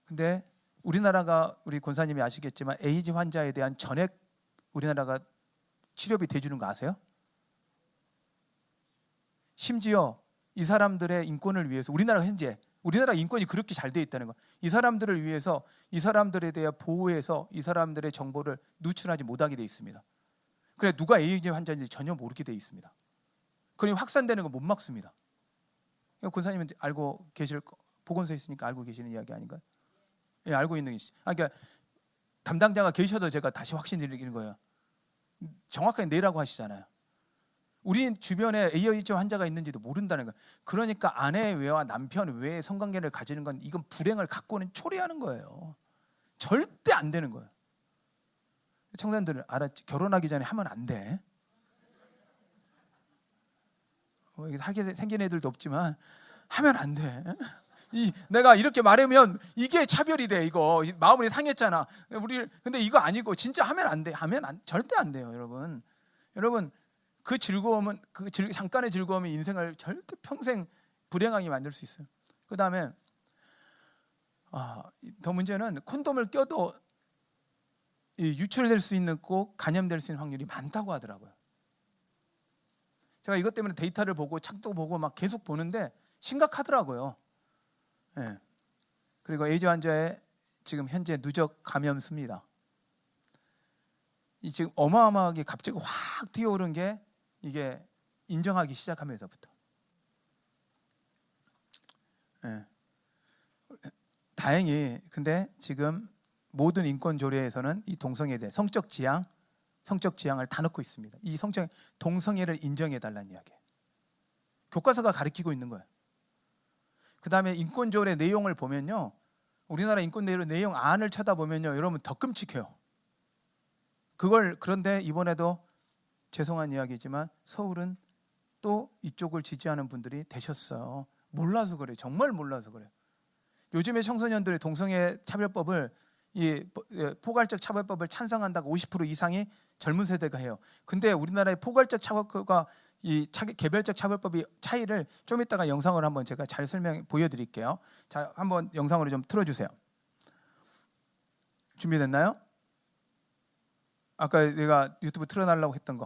근데 우리나라가, 우리 권사님이 아시겠지만 에이즈 환자에 대한 전액 우리나라가 치료비 대주는 거 아세요? 심지어 이 사람들의 인권을 위해서 우리나라 인권이 그렇게 잘 돼 있다는 거, 이 사람들을 위해서 이 사람들에 대해 보호해서 이 사람들의 정보를 누출하지 못하게 돼 있습니다. 그래, 누가 에이즈 환자인지 전혀 모르게 돼 있습니다. 그러니 확산되는 거 못 막습니다. 권사님은 알고 계실 거, 보건소에 있으니까 알고 계시는 이야기 아닌가요? 예, 알고 있는 것이. 그러니까 담당자가 계셔도 제가 다시 확신드리는 거예요. 정확하게 내라고 하시잖아요. 우리 주변에 에이즈 환자가 있는지도 모른다는 거예요. 그러니까 아내 외와 남편 외에 성관계를 가지는 건 이건 불행을 갖고는 초래하는 거예요. 절대 안 되는 거예요. 청년들 알았지? 결혼하기 전에 하면 안 돼. 살게 생긴 애들도 없지만 하면 안 돼. 내가 이렇게 말하면 이게 차별이 돼. 이거 마음이 상했잖아. 근데 이거 아니고 진짜 하면 안 돼. 절대 안 돼요, 여러분. 여러분, 그 즐거움은 잠깐의 즐거움이 인생을 절대 평생 불행하게 만들 수 있어요. 그 다음에 더 문제는 콘돔을 껴도 유출될 수 있는 꼭 감염될 수 있는 확률이 많다고 하더라고요. 제가 이것 때문에 데이터를 보고 책도 보고 막 계속 보는데 심각하더라고요. 네. 그리고 에이즈 환자의 지금 현재 누적 감염 수입니다. 이 지금 어마어마하게 갑자기 확 뛰어오른 게 이게 인정하기 시작하면서부터. 네. 다행히 근데 지금 모든 인권 조례에서는 이 동성애에 대해 성적 지향을 다 넣고 있습니다. 이 동성애를 인정해 달라는 이야기예요. 교과서가 가르치고 있는 거예요. 그 다음에 인권 조례 내용을 보면요, 우리나라 인권 조례 내용 안을 쳐다보면요, 여러분 더 끔찍해요. 그런데 이번에도 죄송한 이야기지만 서울은 또 이쪽을 지지하는 분들이 되셨어요. 몰라서 그래요. 정말 몰라서 그래요. 요즘에 청소년들의 동성애 차별법을, 포괄적 차별법을 찬성한다고 50% 이상이 젊은 세대가 해요. 근데 우리나라의 포괄적 차별법과 개별적 차별법이 차이를 좀 이따가 영상으로 한번 제가 잘 보여드릴게요. 자, 한번 영상으로 좀 틀어주세요. 준비됐나요? 아까 내가 유튜브 틀어달라고 했던 거.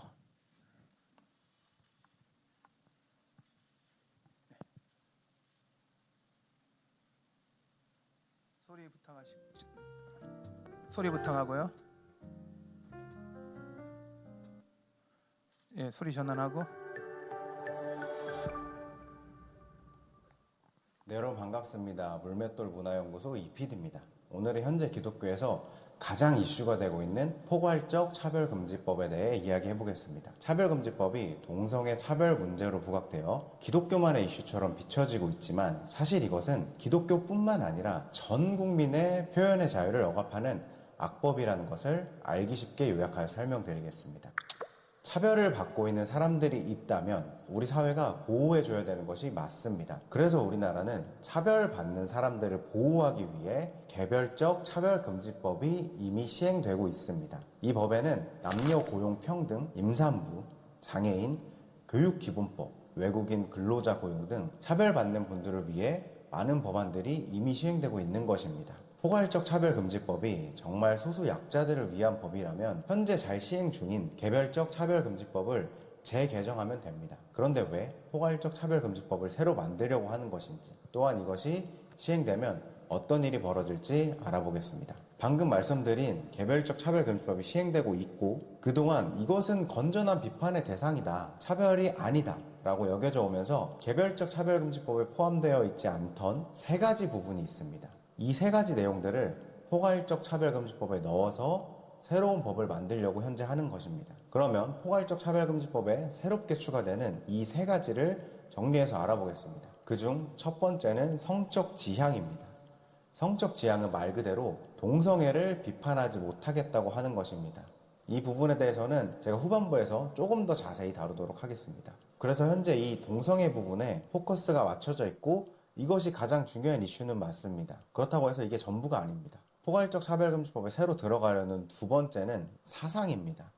소리 부탁하고요. 예, 소리 전환하고. 반갑습니다. 물맷돌 문화연구소 이PD입니다. 오늘은 현재 기독교에서 가장 이슈가 되고 있는 포괄적 차별금지법에 대해 이야기해 보겠습니다. 차별금지법이 동성애 차별 문제로 부각되어 기독교만의 이슈처럼 비춰지고 있지만 사실 이것은 기독교뿐만 아니라 전 국민의 표현의 자유를 억압하는 악법이라는 것을 알기 쉽게 요약하여 설명드리겠습니다. 차별을 받고 있는 사람들이 있다면 우리 사회가 보호해줘야 되는 것이 맞습니다. 그래서 우리나라는 차별받는 사람들을 보호하기 위해 개별적 차별금지법이 이미 시행되고 있습니다. 이 법에는 남녀 고용 평등, 임산부, 장애인, 교육기본법, 외국인 근로자 고용 등 차별받는 분들을 위해 많은 법안들이 이미 시행되고 있는 것입니다. 포괄적 차별금지법이 정말 소수 약자들을 위한 법이라면 현재 잘 시행 중인 개별적 차별금지법을 재개정하면 됩니다. 그런데 왜 포괄적 차별금지법을 새로 만들려고 하는 것인지, 또한 이것이 시행되면 어떤 일이 벌어질지 알아보겠습니다. 방금 말씀드린 개별적 차별금지법이 시행되고 있고 그동안 이것은 건전한 비판의 대상이다, 차별이 아니다 라고 여겨져 오면서 개별적 차별금지법에 포함되어 있지 않던 세 가지 부분이 있습니다. 이 세 가지 내용들을 포괄적 차별금지법에 넣어서 새로운 법을 만들려고 현재 하는 것입니다. 그러면 포괄적 차별금지법에 새롭게 추가되는 이 세 가지를 정리해서 알아보겠습니다. 그중 첫 번째는 성적 지향입니다. 성적 지향은 말 그대로 동성애를 비판하지 못하겠다고 하는 것입니다. 이 부분에 대해서는 제가 후반부에서 조금 더 자세히 다루도록 하겠습니다. 그래서 현재 이 동성애 부분에 포커스가 맞춰져 있고 이것이 가장 중요한 이슈는 맞습니다. 그렇다고 해서 이게 전부가 아닙니다. 포괄적 차별금지법에 새로 들어가려는 두 번째는 사상입니다.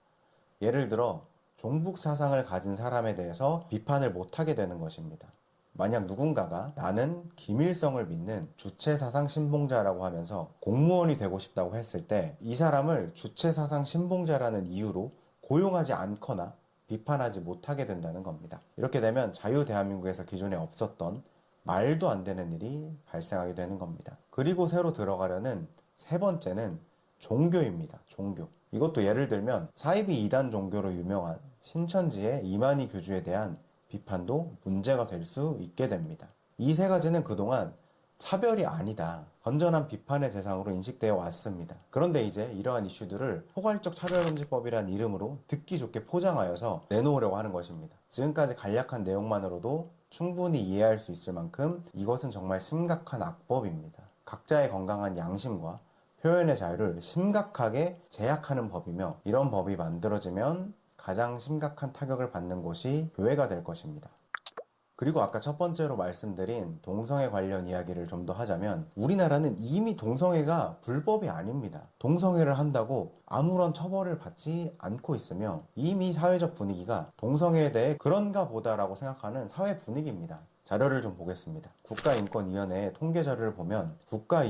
예를 들어 종북 사상을 가진 사람에 대해서 비판을 못하게 되는 것입니다. 만약 누군가가 나는 김일성을 믿는 주체사상 신봉자라고 하면서 공무원이 되고 싶다고 했을 때 이 사람을 주체사상 신봉자라는 이유로 고용하지 않거나 비판하지 못하게 된다는 겁니다. 이렇게 되면 자유 대한민국에서 기존에 없었던 말도 안 되는 일이 발생하게 되는 겁니다. 그리고 새로 들어가려는 세 번째는 종교입니다. 종교. 이것도 예를 들면 사이비 이단 종교로 유명한 신천지의 이만희 교주에 대한 비판도 문제가 될 수 있게 됩니다. 이 세 가지는 그동안 차별이 아니다, 건전한 비판의 대상으로 인식되어 왔습니다. 그런데 이제 이러한 이슈들을 포괄적 차별금지법이라는 이름으로 듣기 좋게 포장하여서 내놓으려고 하는 것입니다. 지금까지 간략한 내용만으로도 충분히 이해할 수 있을 만큼 이것은 정말 심각한 악법입니다. 각자의 건강한 양심과 표현의 자유를 심각하게 제약하는 법이며 이런 법이 만들어지면 가장 심각한 타격을 받는 곳이 교회가 될 것입니다. 그리고 아까 첫 번째로 말씀드린 동성애 관련 이야기를 좀 더 하자면 우리나라는 이미 동성애가 불법이 아닙니다. 동성애를 한다고 아무런 처벌을 받지 않고 있으며 이미 사회적 분위기가 동성애에 대해 그런가 보다라고 생각하는 사회 분위기입니다. 자료를 좀 보겠습니다. 국가인권위원회의 통계 자료를 보면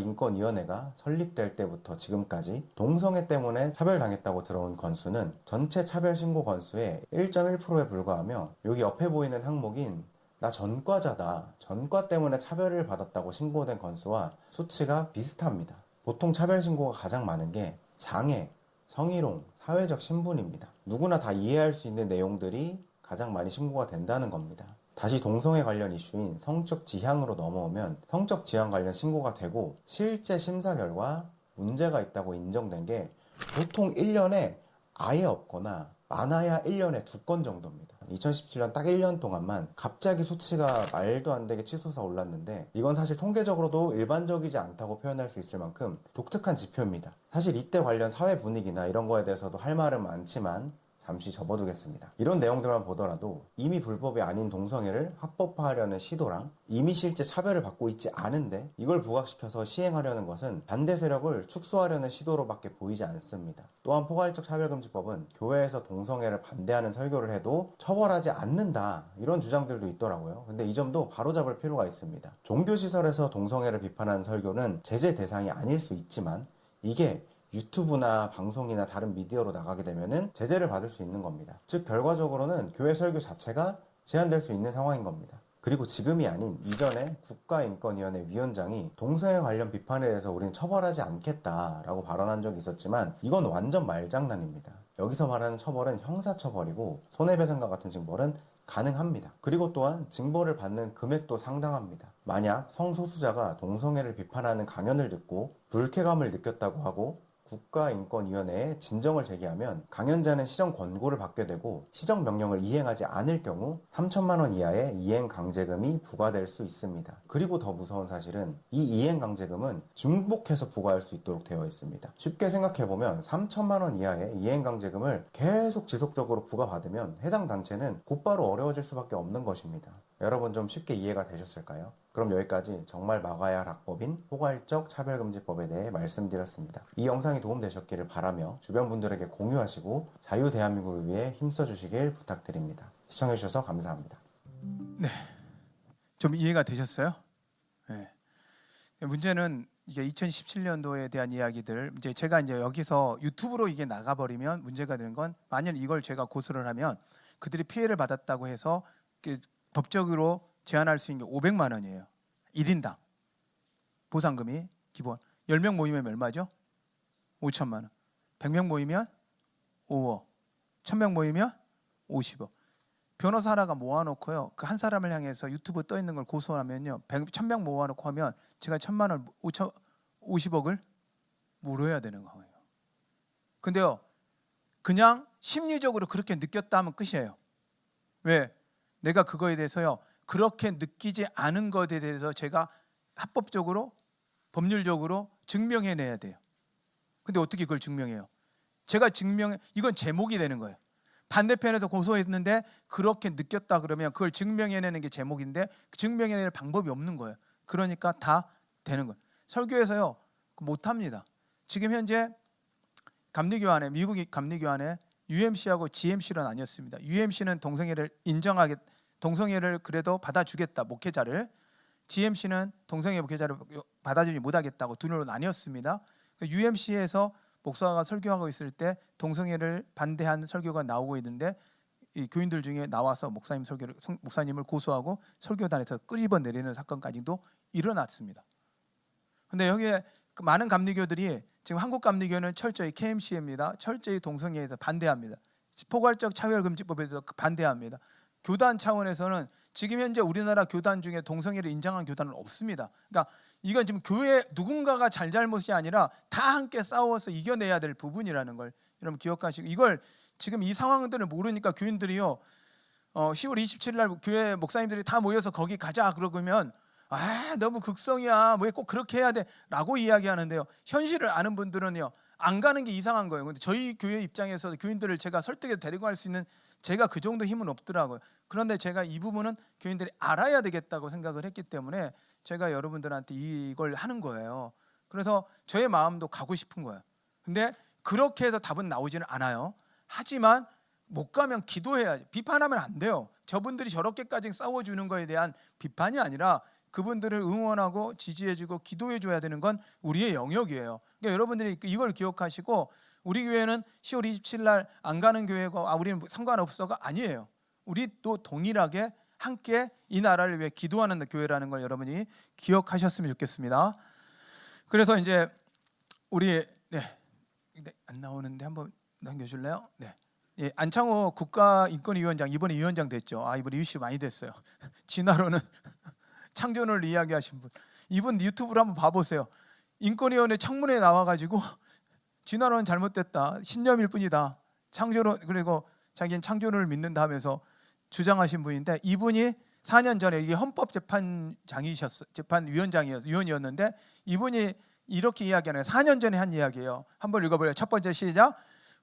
국가인권위원회가 설립될 때부터 지금까지 동성애 때문에 차별당했다고 들어온 건수는 전체 차별 신고 건수의 1.1%에 불과하며 여기 옆에 보이는 항목인 나 전과자다, 전과 때문에 차별을 받았다고 신고된 건수와 수치가 비슷합니다. 보통 차별 신고가 가장 많은 게 장애, 성희롱, 사회적 신분입니다. 누구나 다 이해할 수 있는 내용들이 가장 많이 신고가 된다는 겁니다. 다시 동성애 관련 이슈인 성적 지향으로 넘어오면 성적 지향 관련 신고가 되고 실제 심사 결과 문제가 있다고 인정된 게 보통 1년에 아예 없거나 많아야 1년에 2건 정도입니다. 2017년 딱 1년 동안만 갑자기 수치가 말도 안 되게 치솟아 올랐는데 이건 사실 통계적으로도 일반적이지 않다고 표현할 수 있을 만큼 독특한 지표입니다. 사실 이때 관련 사회 분위기나 이런 거에 대해서도 할 말은 많지만 잠시 접어두겠습니다. 이런 내용들만 보더라도 이미 불법이 아닌 동성애를 합법화하려는 시도랑 이미 실제 차별을 받고 있지 않은데 이걸 부각시켜서 시행하려는 것은 반대 세력을 축소하려는 시도로밖에 보이지 않습니다. 또한 포괄적 차별금지법은 교회에서 동성애를 반대하는 설교를 해도 처벌하지 않는다, 이런 주장들도 있더라고요. 근데 이 점도 바로잡을 필요가 있습니다. 종교시설에서 동성애를 비판하는 설교는 제재 대상이 아닐 수 있지만 이게 유튜브나 방송이나 다른 미디어로 나가게 되면은 제재를 받을 수 있는 겁니다. 즉 결과적으로는 교회 설교 자체가 제한될 수 있는 상황인 겁니다. 그리고 지금이 아닌 이전에 국가인권위원회 위원장이 동성애 관련 비판에 대해서 우리는 처벌하지 않겠다라고 발언한 적이 있었지만 이건 완전 말장난입니다. 여기서 말하는 처벌은 형사처벌이고 손해배상과 같은 징벌은 가능합니다. 그리고 또한 징벌을 받는 금액도 상당합니다. 만약 성소수자가 동성애를 비판하는 강연을 듣고 불쾌감을 느꼈다고 하고 국가인권위원회에 진정을 제기하면 강연자는 시정 권고를 받게 되고 시정 명령을 이행하지 않을 경우 3천만 원 이하의 이행 강제금이 부과될 수 있습니다. 그리고 더 무서운 사실은 이 이행 강제금은 중복해서 부과할 수 있도록 되어 있습니다. 쉽게 생각해보면 3천만 원 이하의 이행 강제금을 계속 지속적으로 부과받으면 해당 단체는 곧바로 어려워질 수밖에 없는 것입니다. 여러분 좀 쉽게 이해가 되셨을까요? 그럼 여기까지 정말 막아야 할 악법인 포괄적 차별금지법에 대해 말씀드렸습니다. 이 영상이 도움되셨기를 바라며 주변 분들에게 공유하시고 자유 대한민국을 위해 힘써주시길 부탁드립니다. 시청해주셔서 감사합니다. 좀 이해가 되셨어요? 네. 문제는 이게 2017년도에 대한 이야기들, 이제 제가 이제 여기서 유튜브로 이게 나가버리면 문제가 되는 건, 만약 이걸 제가 고소를 하면 그들이 피해를 받았다고 해서 법적으로 제한할 수 있는 게 500만 원이에요. 1인당 보상금이 기본. 10명 모이면 얼마죠? 5천만 원. 100명 모이면 5억. 1000명 모이면 50억. 변호사 하나가 모아놓고요, 그 한 사람을 향해서 유튜브 떠 있는 걸 고소하면요, 1000명 모아놓고 하면 제가 1000만 원, 50억을 물어야 되는 거예요. 근데요, 그냥 심리적으로 그렇게 느꼈다 하면 끝이에요. 왜? 내가 그거에 대해서요, 그렇게 느끼지 않은 것에 대해서 제가 합법적으로, 법률적으로 증명해내야 돼요. 근데 어떻게 그걸 증명해요? 제가 이건 제목이 되는 거예요. 반대편에서 고소했는데 그렇게 느꼈다 그러면 그걸 증명해내는 게 제목인데 증명해낼 방법이 없는 거예요. 그러니까 다 되는 거예요. 설교에서요 못합니다. 지금 현재 감리교안에, 미국 감리교안에 UMC하고 GMC는 아니었습니다. UMC는 동성애를 그래도 받아주겠다, 목회자를. GMC는 동성애 목회자를 받아주지 못하겠다고 두 눈으로 나뉘었습니다. UMC에서 목사가 설교하고 있을 때 동성애를 반대한 설교가 나오고 있는데 이 교인들 중에 나와서 목사님을 고소하고 설교단에서 끄집어내리는 사건까지도 일어났습니다. 근데 여기에 많은 감리교들이, 지금 한국 감리교는 철저히 KMC입니다. 철저히 동성애에 대해서 반대합니다. 포괄적 차별금지법에 대해서 반대합니다. 교단 차원에서는 지금 현재 우리나라 교단 중에 동성애를 인정한 교단은 없습니다. 그러니까 이건 지금 교회 누군가가 잘못이 아니라 다 함께 싸워서 이겨내야 될 부분이라는 걸 여러분 기억하시고, 이걸 지금 이 상황들을 모르니까 교인들이요, 10월 27일 날 교회 목사님들이 다 모여서 거기 가자 그러면 너무 극성이야, 왜 꼭 그렇게 해야 돼 라고 이야기하는데요, 현실을 아는 분들은요 안 가는 게 이상한 거예요. 근데 저희 교회 입장에서 교인들을 제가 설득해서 데리고 갈 수 있는 제가 그 정도 힘은 없더라고요. 그런데 제가 이 부분은 교인들이 알아야 되겠다고 생각을 했기 때문에 제가 여러분들한테 이걸 하는 거예요. 그래서 저의 마음도 가고 싶은 거예요. 근데 그렇게 해서 답은 나오지는 않아요. 하지만 못 가면 기도해야지. 비판하면 안 돼요. 저분들이 저렇게까지 싸워주는 거에 대한 비판이 아니라 그분들을 응원하고 지지해주고 기도해줘야 되는 건 우리의 영역이에요. 그러니까 여러분들이 이걸 기억하시고, 우리 교회는 10월 27일 날 안 가는 교회가 우리는 상관없어가 아니에요. 우리도 동일하게 함께 이 나라를 위해 기도하는 교회라는 걸 여러분이 기억하셨으면 좋겠습니다. 그래서 이제 우리 안 나오는데 한번 넘겨줄래요? 네. 안창호 국가인권위원장 이번에 위원장 됐죠. 이번에 이슈 많이 됐어요. 진화론은 창조론을 이야기하신 분, 이분 유튜브로 한번 봐보세요. 인권위원회 청문회에 나와가지고 진화론은 잘못됐다, 신념일 뿐이다, 창조론, 그리고 자기는 창조론을 믿는다 하면서 주장하신 분인데, 이분이 4년 전에 이게 위원이었는데 이분이 이렇게 이야기하는, 4년 전에 한 이야기예요. 한번 읽어볼래요? 첫 번째 시작.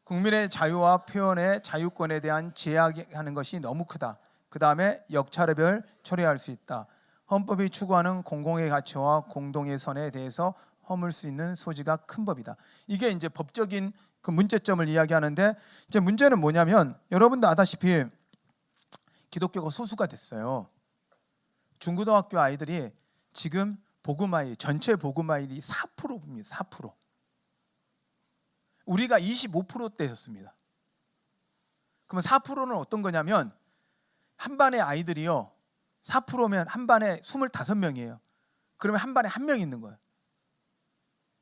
국민의 자유와 표현의 자유권에 대한 제약하는 것이 너무 크다. 그 다음에 역차별 처리할 수 있다. 헌법이 추구하는 공공의 가치와 공동의 선에 대해서 허물 수 있는 소지가 큰 법이다. 이게 이제 법적인 그 문제점을 이야기하는데, 이제 문제는 뭐냐면 여러분도 아다시피 기독교가 소수가 됐어요. 중고등학교 아이들이 지금 복음화율, 전체 복음화율이 4%입니다. 4%. 우리가 25%대였습니다. 그러면 4%는 어떤 거냐면, 한 반의 아이들이요, 4%면 한 반에 25명이에요. 그러면 한 반에 한 명 있는 거예요.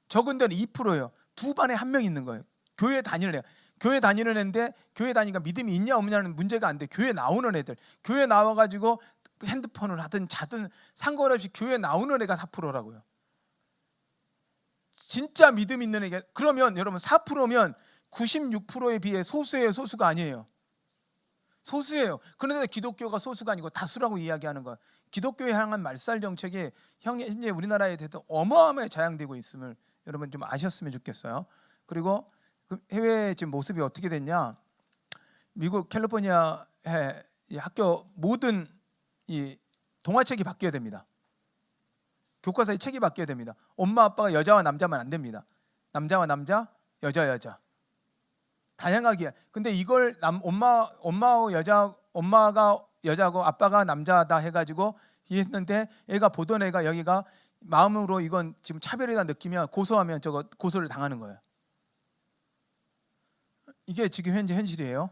적은 데는 2%예요. 두 반에 한 명 있는 거예요. 교회 다니는 애. 교회 다니는 애인데 교회 다니니까 믿음이 있냐 없냐는 문제가 안 돼. 교회 나오는 애들, 교회 나와가지고 핸드폰을 하든 자든 상관없이 교회 나오는 애가 4%라고요. 진짜 믿음 있는 애가. 그러면 여러분 4%면 96%에 비해 소수예요, 소수가 아니에요. 소수예요. 그런데 기독교가 소수가 아니고 다수라고 이야기하는 거예요. 기독교에 향한 말살 정책이 현재 우리나라에 대해서 어마어마하게 자양되고 있음을 여러분 좀 아셨으면 좋겠어요. 그리고 그 해외 지금 모습이 어떻게 됐냐? 미국 캘리포니아의 이 학교 모든 이 동화책이 바뀌어야 됩니다. 교과서의 책이 바뀌어야 됩니다. 엄마 아빠가 여자와 남자만 안 됩니다. 남자와 남자, 여자 여자. 다양하게. 근데 이걸 엄마가 여자고 아빠가 남자다 해가지고 했는데 애가 보던 애가 여기가 마음으로 이건 지금 차별이다 느끼면 고소하면 저거 고소를 당하는 거예요. 이게 지금 현재 현실이에요.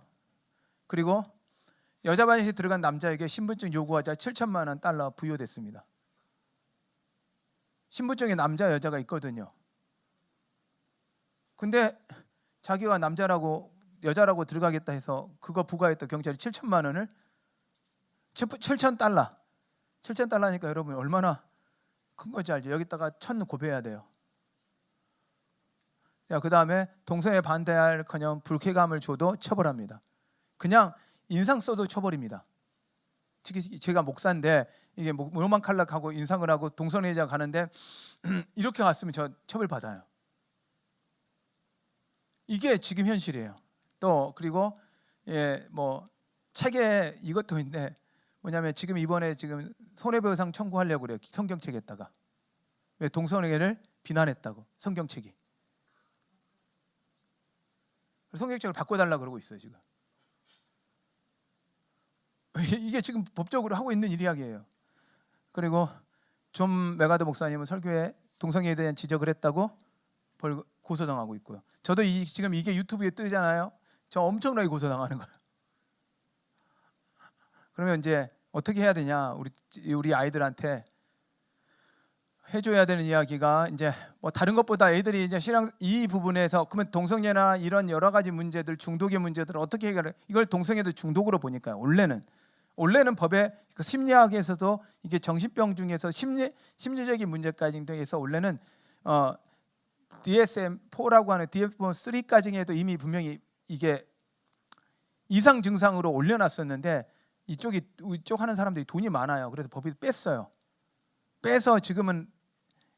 그리고 여자반에 들어간 남자에게 신분증 요구하자 7천만 원 달러 부여됐습니다. 신분증에 남자 여자가 있거든요. 근데 자기가 남자라고 여자라고 들어가겠다 해서 그거 부과했던 경찰이 7천만 원을 7,000달러 7,000달러니까 여러분 얼마나 큰 건지 알죠? 여기다가 1,000 고배해야 돼요. 그 다음에 동성애 반대할커녕 불쾌감을 줘도 처벌합니다. 그냥 인상 써도 처벌입니다. 특히 제가 목사인데 이게 로만칼락하고 인상을 하고 동성애자 가는데 이렇게 갔으면 저 처벌 받아요. 이게 지금 현실이에요. 또 그리고 뭐 책에 이것도 있는데 뭐냐면 지금 이번에 지금 손해배상 청구하려고 그래요. 성경책에다가 왜 동성애를 비난했다고 성경책이. 성경책을 바꿔달라 그러고 있어요 지금. 이게 지금 법적으로 하고 있는 이야기예요. 그리고 존 메가더 목사님은 설교에 동성애에 대한 지적을 했다고 고소당하고 있고요. 저도 지금 이게 유튜브에 뜨잖아요. 저 엄청나게 고소당하는 거예요. 그러면 이제 어떻게 해야 되냐? 우리 아이들한테 해줘야 되는 이야기가 이제 뭐 다른 것보다 애들이 이제 신앙 이 부분에서 그러면 동성애나 이런 여러 가지 문제들 중독의 문제들을 어떻게 해결해? 이걸 동성애도 중독으로 보니까요. 원래는 법에 심리학에서도 이게 정신병 중에서 심리적인 문제까지 해서 원래는 DSM-4라고 하는 DSM-3까지 이미 분명히 이게 이상 증상으로 올려놨었는데 이쪽 하는 사람들이 돈이 많아요. 그래서 법이 뺐어요. 빼서 지금은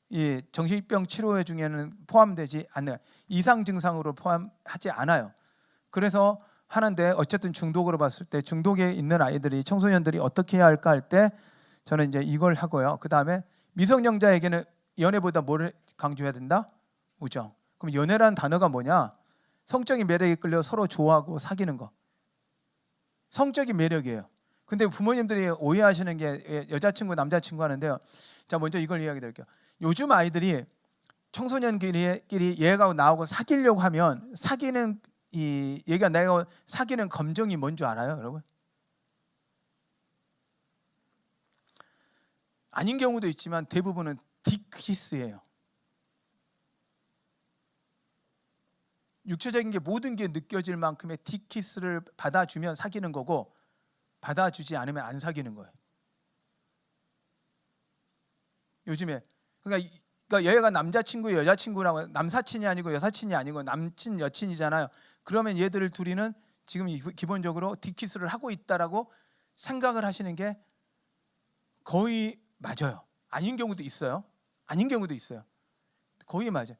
이 정신병 치료회 중에는 포함되지 않는 이상 증상으로 포함하지 않아요. 그래서 하는데 어쨌든 중독으로 봤을 때 중독에 있는 아이들이 청소년들이 어떻게 해야 할까 할 때 저는 이제 이걸 하고요. 그 다음에 미성년자에게는 연애보다 뭐를 강조해야 된다? 우정. 그럼 연애라는 단어가 뭐냐? 성적인 매력에 끌려 서로 좋아하고 사귀는 거. 성적인 매력이에요. 근데 부모님들이 오해하시는 게 여자친구 남자친구 하는데요. 자, 먼저 이걸 이야기 드릴게요. 요즘 아이들이 청소년끼리 얘가 나오고 사귀려고 하면 사귀는 얘가 내가 사귀는 감정이 뭔 줄 알아요, 여러분? 아닌 경우도 있지만 대부분은 딥키스예요. 육체적인 게 모든 게 느껴질 만큼의 딥키스를 받아주면 사귀는 거고 받아주지 않으면 안 사귀는 거예요. 요즘에 그러니까 얘가 남자친구 여자친구라고 남사친이 아니고 여사친이 아니고 남친 여친이잖아요. 그러면 얘들 둘이는 지금 기본적으로 딥키스를 하고 있다라고 생각을 하시는 게 거의 맞아요. 아닌 경우도 있어요. 거의 맞아요.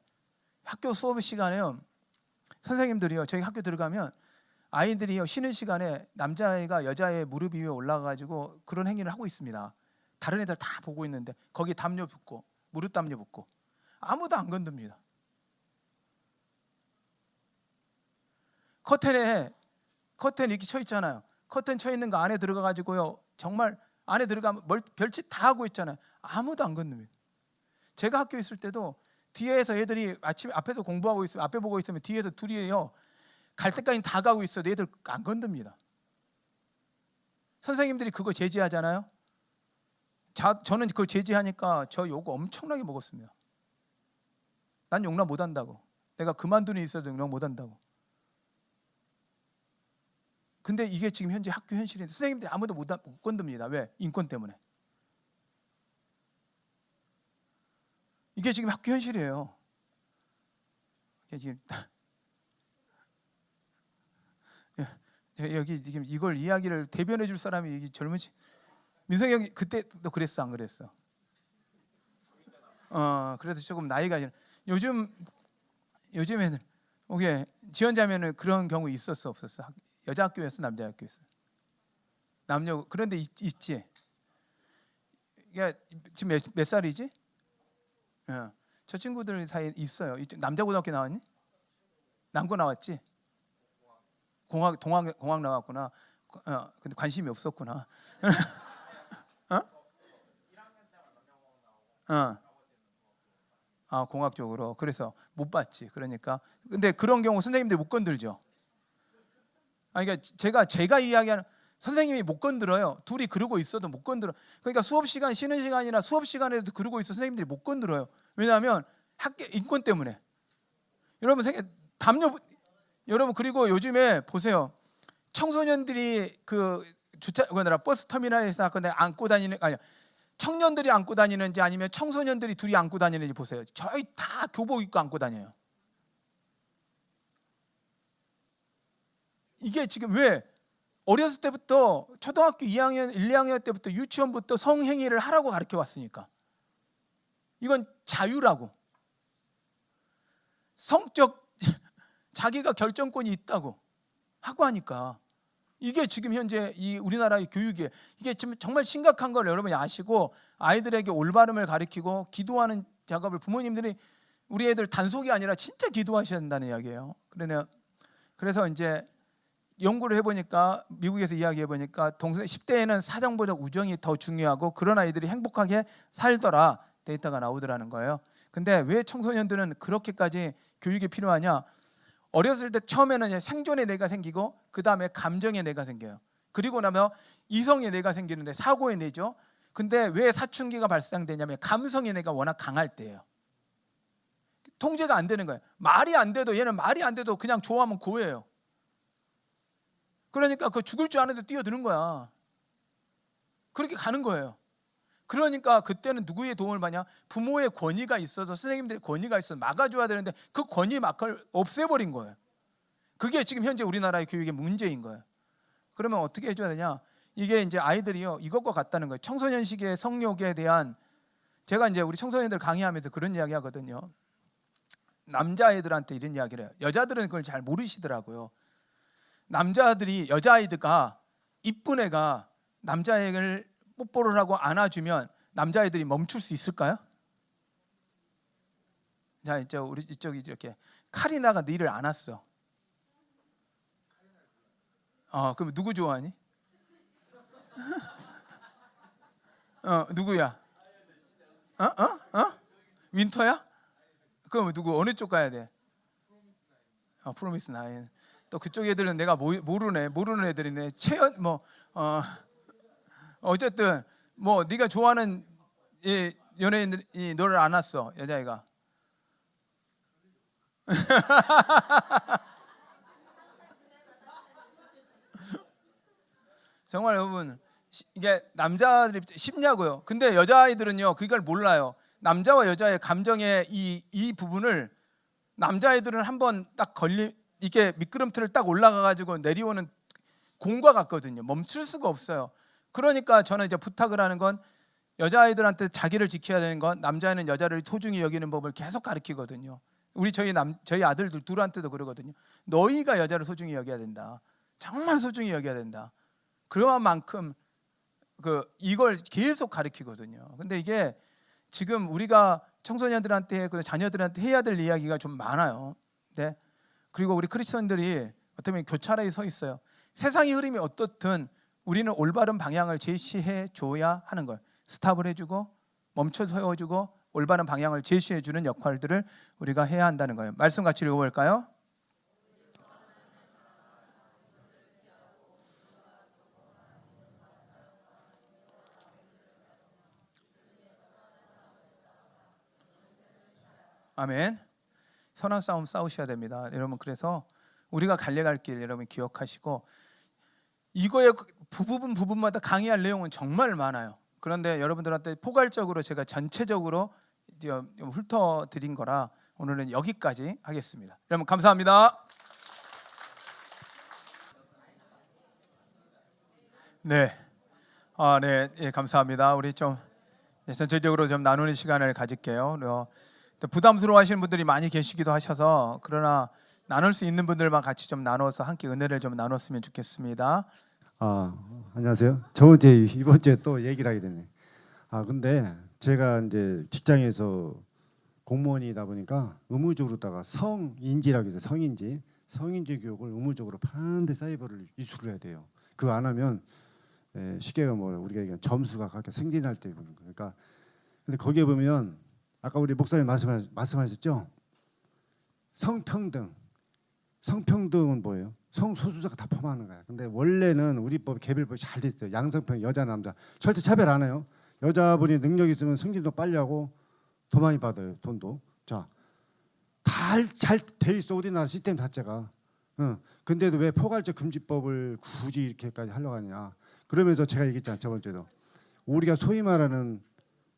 학교 수업 시간에요. 선생님들이요. 저희 학교 들어가면 아이들이요. 쉬는 시간에 남자애가 여자애 무릎 위에 올라가가지고 그런 행위를 하고 있습니다. 다른 애들 다 보고 있는데 거기 담요 붓고 무릎 담요 붓고 아무도 안 건듭니다. 커튼 이렇게 쳐 있잖아요. 커튼 쳐 있는 거 안에 들어가 가지고요. 정말 안에 들어가면 별짓 다 하고 있잖아요. 아무도 안 건듭니다. 제가 학교 있을 때도 뒤에서 애들이 아침에 앞에서 공부하고 있으면 앞에 보고 있으면 뒤에서 둘이에요. 갈 때까지 다 가고 있어도 애들 안 건듭니다. 선생님들이 그거 제지하잖아요. 저는 그걸 제지하니까 저 욕 엄청나게 먹었습니다. 난 용납 못한다고. 내가 그만두는 있어도 용납 못한다고. 근데 이게 지금 현재 학교 현실인데 선생님들이 아무도 못 건듭니다. 왜? 인권 때문에. 이게 지금 학교 현실이에요. 이게 지금 여기 지금 이걸 이야기를 대변해 줄 사람이 젊은 민성이 형이 그때도 그랬어, 안 그랬어? 그래도 조금 나이가 요즘에는 오케이 지원자면은 그런 경우 있었어, 없었어? 여자 학교였어, 남자 학교였어? 남녀. 그런데 있지. 그러니까 지금 몇 살이지? 저 친구들 사이에 있어요. 남자 고등학교 나왔니? 남고 나왔지? 공학 나왔구나. 근데 관심이 없었구나. 공학 쪽으로. 그래서 못 봤지. 그러니까. 근데 그런 경우 선생님들이 못 건들죠. 그러니까 제가 이야기하는 선생님이 못 건들어요. 둘이 그러고 있어도 못 건들어. 그러니까 수업 시간 쉬는 시간이나 수업 시간에도 그러고 있어 선생님들이 못 건들어요. 왜냐하면 학교 인권 때문에. 여러분 여러분 그리고 요즘에 보세요. 청소년들이 그 버스 터미널에서 근데 안고 다니는 청년들이 안고 다니는지 아니면 청소년들이 둘이 안고 다니는지 보세요. 저희 다 교복 입고 안고 다녀요. 이게 지금 왜? 어렸을 때부터 초등학교 2학년, 1, 2학년 때부터 유치원부터 성행위를 하라고 가르쳐 왔으니까. 이건 자유라고. 성적 자기가 결정권이 있다고 하고 하니까 이게 지금 현재 이 우리나라의 교육에 이게 지금 정말 심각한 걸 여러분이 아시고 아이들에게 올바름을 가르치고 기도하는 작업을 부모님들이 우리 애들 단속이 아니라 진짜 기도하셔야 된다는 이야기예요. 그래서 이제 연구를 해보니까 미국에서 이야기해보니까 10대에는 사정보다 우정이 더 중요하고 그런 아이들이 행복하게 살더라 데이터가 나오더라는 거예요. 근데 왜 청소년들은 그렇게까지 교육이 필요하냐? 어렸을 때 처음에는 생존의 뇌가 생기고 그 다음에 감정의 뇌가 생겨요. 그리고 나면 이성의 뇌가 생기는데 사고의 뇌죠. 근데 왜 사춘기가 발생되냐면 감성의 뇌가 워낙 강할 때예요. 통제가 안 되는 거예요. 말이 안 돼도 얘는 말이 안 돼도 그냥 좋아하면 고해요. 그러니까 그 죽을 줄 아는데 뛰어드는 거야. 그렇게 가는 거예요. 그러니까 그때는 누구의 도움을 받냐? 부모의 권위가 있어서 선생님들의 권위가 있어서 막아줘야 되는데 그 권위 막을 없애버린 거예요. 그게 지금 현재 우리나라의 교육의 문제인 거예요. 그러면 어떻게 해줘야 되냐? 이게 이제 아이들이요 이것과 같다는 거예요. 청소년 시기의 성욕에 대한 제가 이제 우리 청소년들 강의하면서 그런 이야기 하거든요. 남자애들한테 이런 이야기를 해요. 여자들은 그걸 잘 모르시더라고요. 남자들이 여자아이들가 이쁜 애가 남자애를 뽀뽀를 하고 안아주면 남자애들이 멈출 수 있을까요? 자, 이제 우리 이쪽이 이렇게 카리나가 너를 안았어. 그럼 누구 좋아하니? 누구야? 윈터야? 그럼 누구 어느 쪽 가야 돼? 프로미스 나인. 또 그쪽 애들은 내가 모르는 애들이네. 어쨌든 네가 좋아하는 연예인이 너를 안았어 여자애가. 정말 여러분 이게 남자들이 쉽냐고요. 근데 여자아이들은요 그걸 몰라요. 남자와 여자의 감정의 이 부분을 남자애들은 한번 딱 이게 미끄럼틀을 딱 올라가가지고 내려오는 공과 같거든요. 멈출 수가 없어요. 그러니까 저는 이제 부탁을 하는 건 여자아이들한테 자기를 지켜야 되는 건 남자애는 여자를 소중히 여기는 법을 계속 가르치거든요. 저희 아들들 둘한테도 그러거든요. 너희가 여자를 소중히 여겨야 된다. 정말 소중히 여겨야 된다. 그러한 만큼 이걸 계속 가르치거든요. 근데 이게 지금 우리가 청소년들한테 자녀들한테 해야 될 이야기가 좀 많아요. 네. 그리고 우리 크리스천들이 어떻게 보면 교차로에 서 있어요. 세상의 흐름이 어떻든 우리는 올바른 방향을 제시해 줘야 하는 거예요. 스탑을 해주고 멈춰 세워주고 올바른 방향을 제시해 주는 역할들을 우리가 해야 한다는 거예요. 말씀 같이 읽어볼까요? 아멘. 선한 싸움 싸우셔야 됩니다. 여러분 그래서 우리가 갈래갈 길 여러분 기억하시고 이거의 부분마다 강의할 내용은 정말 많아요. 그런데 여러분들한테 포괄적으로 제가 전체적으로 이제 훑어드린 거라 오늘은 여기까지 하겠습니다. 여러분 감사합니다. 네, 네, 예, 감사합니다. 우리 좀 전체적으로 좀 나누는 시간을 가질게요. 또 부담스러워하시는 분들이 많이 계시기도 하셔서 그러나 나눌 수 있는 분들만 같이 좀 나눠서 함께 은혜를 좀 나눴으면 좋겠습니다. 안녕하세요. 저번 주에 이번 주에 또 얘기를 하게 됐네. 근데 제가 이제 직장에서 공무원이다 보니까 의무적으로다가 성인지라고 해서 성인지 교육을 의무적으로 반드시 사이버를 이수를 해야 돼요. 그거 안 하면 쉽게 우리가 얘기하는 점수가 그렇게 승진할 때 보는 거예요. 그러니까 근데 거기에 보면 아까 우리 목사님 말씀하셨죠? 성평등은 뭐예요? 성소수자가 다 포함하는 거야. 근데 원래는 우리 법 개별법이 잘 돼 있어요. 양성평 여자 남자 절대 차별 안 해요. 여자분이 능력 있으면 승진도 빨리 하고 더 많이 받아요. 돈도. 자, 다 잘 돼 있어 우리나라 시스템 자체가. 근데도 왜 포괄적 금지법을 굳이 이렇게까지 하려고 하냐? 그러면서 제가 얘기했잖아 저번 주에도 우리가 소위 말하는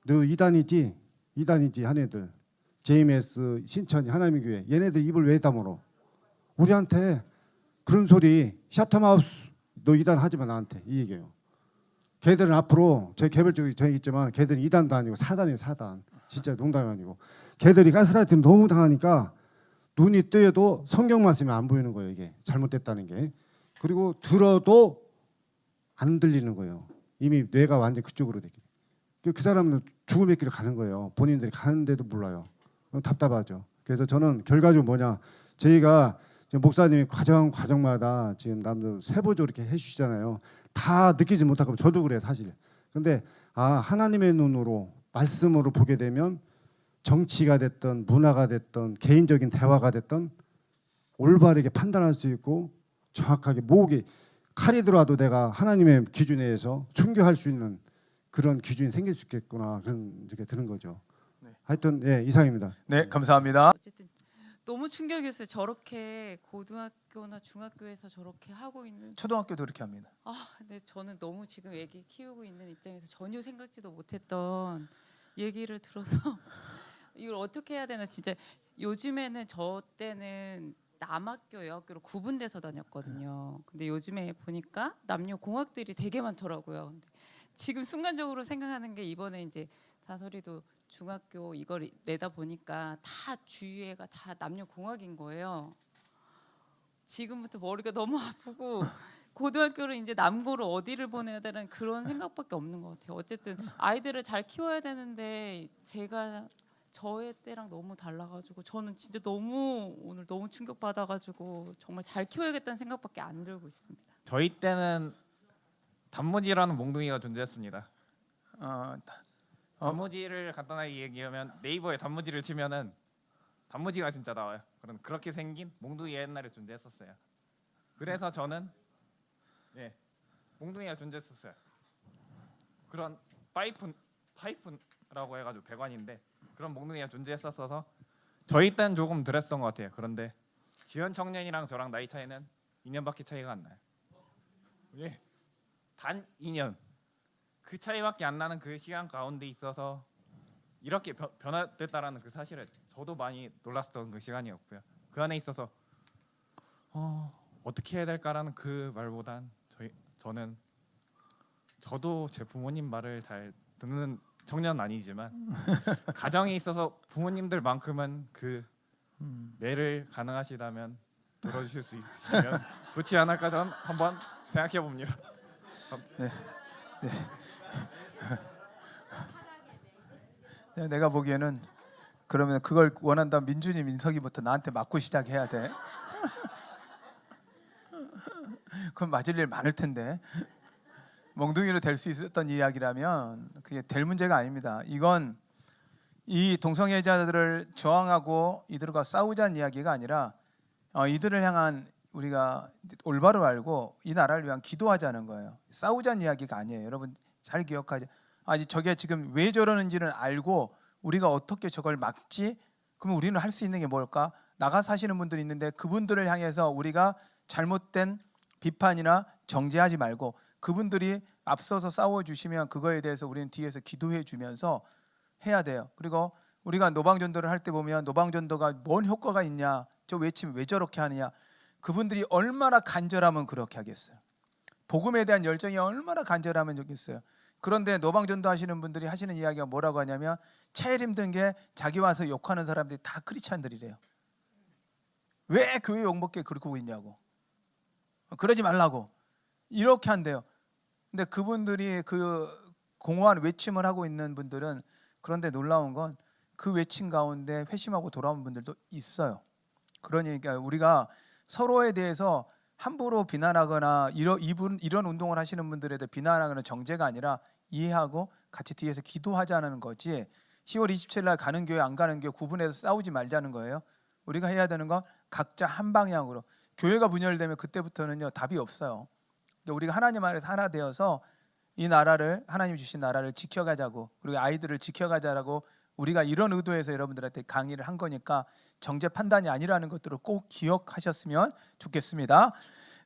너 이단이지 한 애들 JMS 신천지 하나님의 교회 얘네들 입을 왜 다물어? 우리한테 그런 소리 샤터마우스 너 이단 하지 마 나한테 이 얘기예요. 걔들은 앞으로 저희 개별적으로 저희 있지만 걔들은 이단도 아니고 사단이에요. 사단. 진짜 농담이 아니고 걔들이 가스라이팅 너무 당하니까 눈이 뜨여도 성경만 쓰면 안 보이는 거예요. 이게 잘못됐다는 게. 그리고 들어도 안 들리는 거예요. 이미 뇌가 완전 그쪽으로 되게. 그 사람은 죽음의 길을 가는 거예요. 본인들이 가는데도 몰라요. 답답하죠. 그래서 저는 결과적으로 뭐냐, 저희가 지금 목사님이 과정마다 지금 남들 세부적으로 이렇게 해주시잖아요. 다 느끼지 못하고 저도 그래요 사실. 근데 하나님의 눈으로 말씀으로 보게 되면 정치가 됐던 문화가 됐던 개인적인 대화가 됐던 올바르게 판단할 수 있고 정확하게 목이 칼이 들어와도 내가 하나님의 기준에서 순교할 수 있는 그런 기준이 생길 수 있겠구나 그런 게 드는 거죠. 네. 하여튼 이상입니다. 네, 감사합니다. 어쨌든 너무 충격이었어요. 저렇게 고등학교나 중학교에서 저렇게 하고 있는. 초등학교도 이렇게 합니다. 근데 저는 너무 지금 애기 키우고 있는 입장에서 전혀 생각지도 못했던 얘기를 들어서 이걸 어떻게 해야 되나 진짜. 요즘에는 저 때는 남학교 여학교로 구분돼서 다녔거든요. 근데 요즘에 보니까 남녀 공학들이 되게 많더라고요. 근데 지금 순간적으로 생각하는 게 이번에 이제 다솔이도 중학교 이걸 내다 보니까 다 주위에가 다 남녀 공학인 거예요. 지금부터 머리가 너무 아프고 고등학교를 이제 남고로 어디를 보내야 되는 그런 생각밖에 없는 것 같아요. 어쨌든 아이들을 잘 키워야 되는데 제가 저의 때랑 너무 달라가지고 저는 진짜 오늘 너무 충격받아가지고 정말 잘 키워야겠다는 생각밖에 안 들고 있습니다. 저희 때는 단무지라는 몽둥이가 존재했습니다. 단무지를 간단하게 얘기하면 네이버에 단무지를 치면은 단무지가 진짜 나와요. 그렇게 생긴 몽둥이 옛날에 존재했었어요. 그래서 저는 몽둥이가 존재했었어요. 그런 파이픈라고 해가지고 배관인데 그런 몽둥이가 존재했었어서 저희 때는 조금 덜했던 것 같아요. 그런데 지원 청년이랑 저랑 나이 차이는 2년밖에 차이가 안 나요. 단 2년. 그 차이밖에 안 나는 그 시간 가운데 있어서 이렇게 변화됐다라는 그 사실에 저도 많이 놀랐던 그 시간이었고요. 그 안에 있어서 어떻게 해야 될까라는 그 말보단 저도 제 부모님 말을 잘 듣는 청년은 아니지만 가정에 있어서 부모님들만큼은 그 매를 가능하시다면 들어주실 수 있으시면 좋지 않을까 좀 한번 생각해 봅니다. 네, 내가 보기에는 그러면 그걸 원한다면 민준이 민석이부터 나한테 맞고 시작해야 돼. 그럼 맞을 일 많을 텐데. 몽둥이로 될 수 있었던 이야기라면 그게 될 문제가 아닙니다. 이건 이 동성애자들을 저항하고 이들과 싸우자는 이야기가 아니라 이들을 향한 우리가 올바로 알고 이 나라를 위한 기도하자는 거예요. 싸우자는 이야기가 아니에요. 여러분 잘 기억하지. 저게 지금 왜 저러는지를 알고 우리가 어떻게 저걸 막지? 그러면 우리는 할 수 있는 게 뭘까? 나가 사시는 분들이 있는데 그분들을 향해서 우리가 잘못된 비판이나 정죄하지 말고 그분들이 앞서서 싸워주시면 그거에 대해서 우리는 뒤에서 기도해 주면서 해야 돼요. 그리고 우리가 노방전도를 할 때 보면 노방전도가 뭔 효과가 있냐, 저 외침 왜 저렇게 하느냐, 그분들이 얼마나 간절하면 그렇게 하겠어요. 복음에 대한 열정이 얼마나 간절하면 좋겠어요. 그런데 노방전도 하시는 분들이 하시는 이야기가 뭐라고 하냐면 제일 힘든 게 자기 와서 욕하는 사람들이 다 크리스찬들이래요. 왜 교회 욕먹게 그러고 있냐고, 그러지 말라고 이렇게 한대요. 근데 그분들이 그 공허한 외침을 하고 있는 분들은, 그런데 놀라운 건 그 외침 가운데 회심하고 돌아온 분들도 있어요. 그러니까 우리가 서로에 대해서 함부로 비난하거나 이런 운동을 하시는 분들에 대해 비난하거나 정죄가 아니라 이해하고 같이 뒤에서 기도하자는 거지, 10월 27일 날 가는 교회 안 가는 교회 구분해서 싸우지 말자는 거예요. 우리가 해야 되는 건 각자 한 방향으로. 교회가 분열되면 그때부터는요 답이 없어요. 우리가 하나님 안에서 하나 되어서 이 나라를, 하나님 주신 나라를 지켜가자고, 그리고 아이들을 지켜가자라고 우리가 이런 의도에서 여러분들한테 강의를 한 거니까 정죄 판단이 아니라는 것들을 꼭 기억하셨으면 좋겠습니다.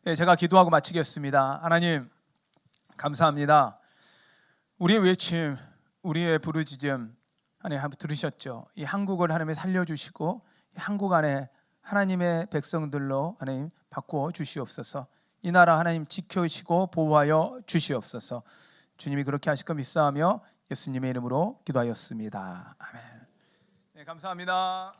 네, 제가 기도하고 마치겠습니다. 하나님 감사합니다. 우리의 외침, 우리의 부르짖음 하나님 한번 들으셨죠? 이 한국을 하나님이 살려주시고 이 한국 안에 하나님의 백성들로 하나님 바꾸어 주시옵소서. 이 나라 하나님 지켜주시고 보호하여 주시옵소서. 주님이 그렇게 하실 거 믿사하며 예수님의 이름으로 기도하였습니다. 아멘. 네, 감사합니다.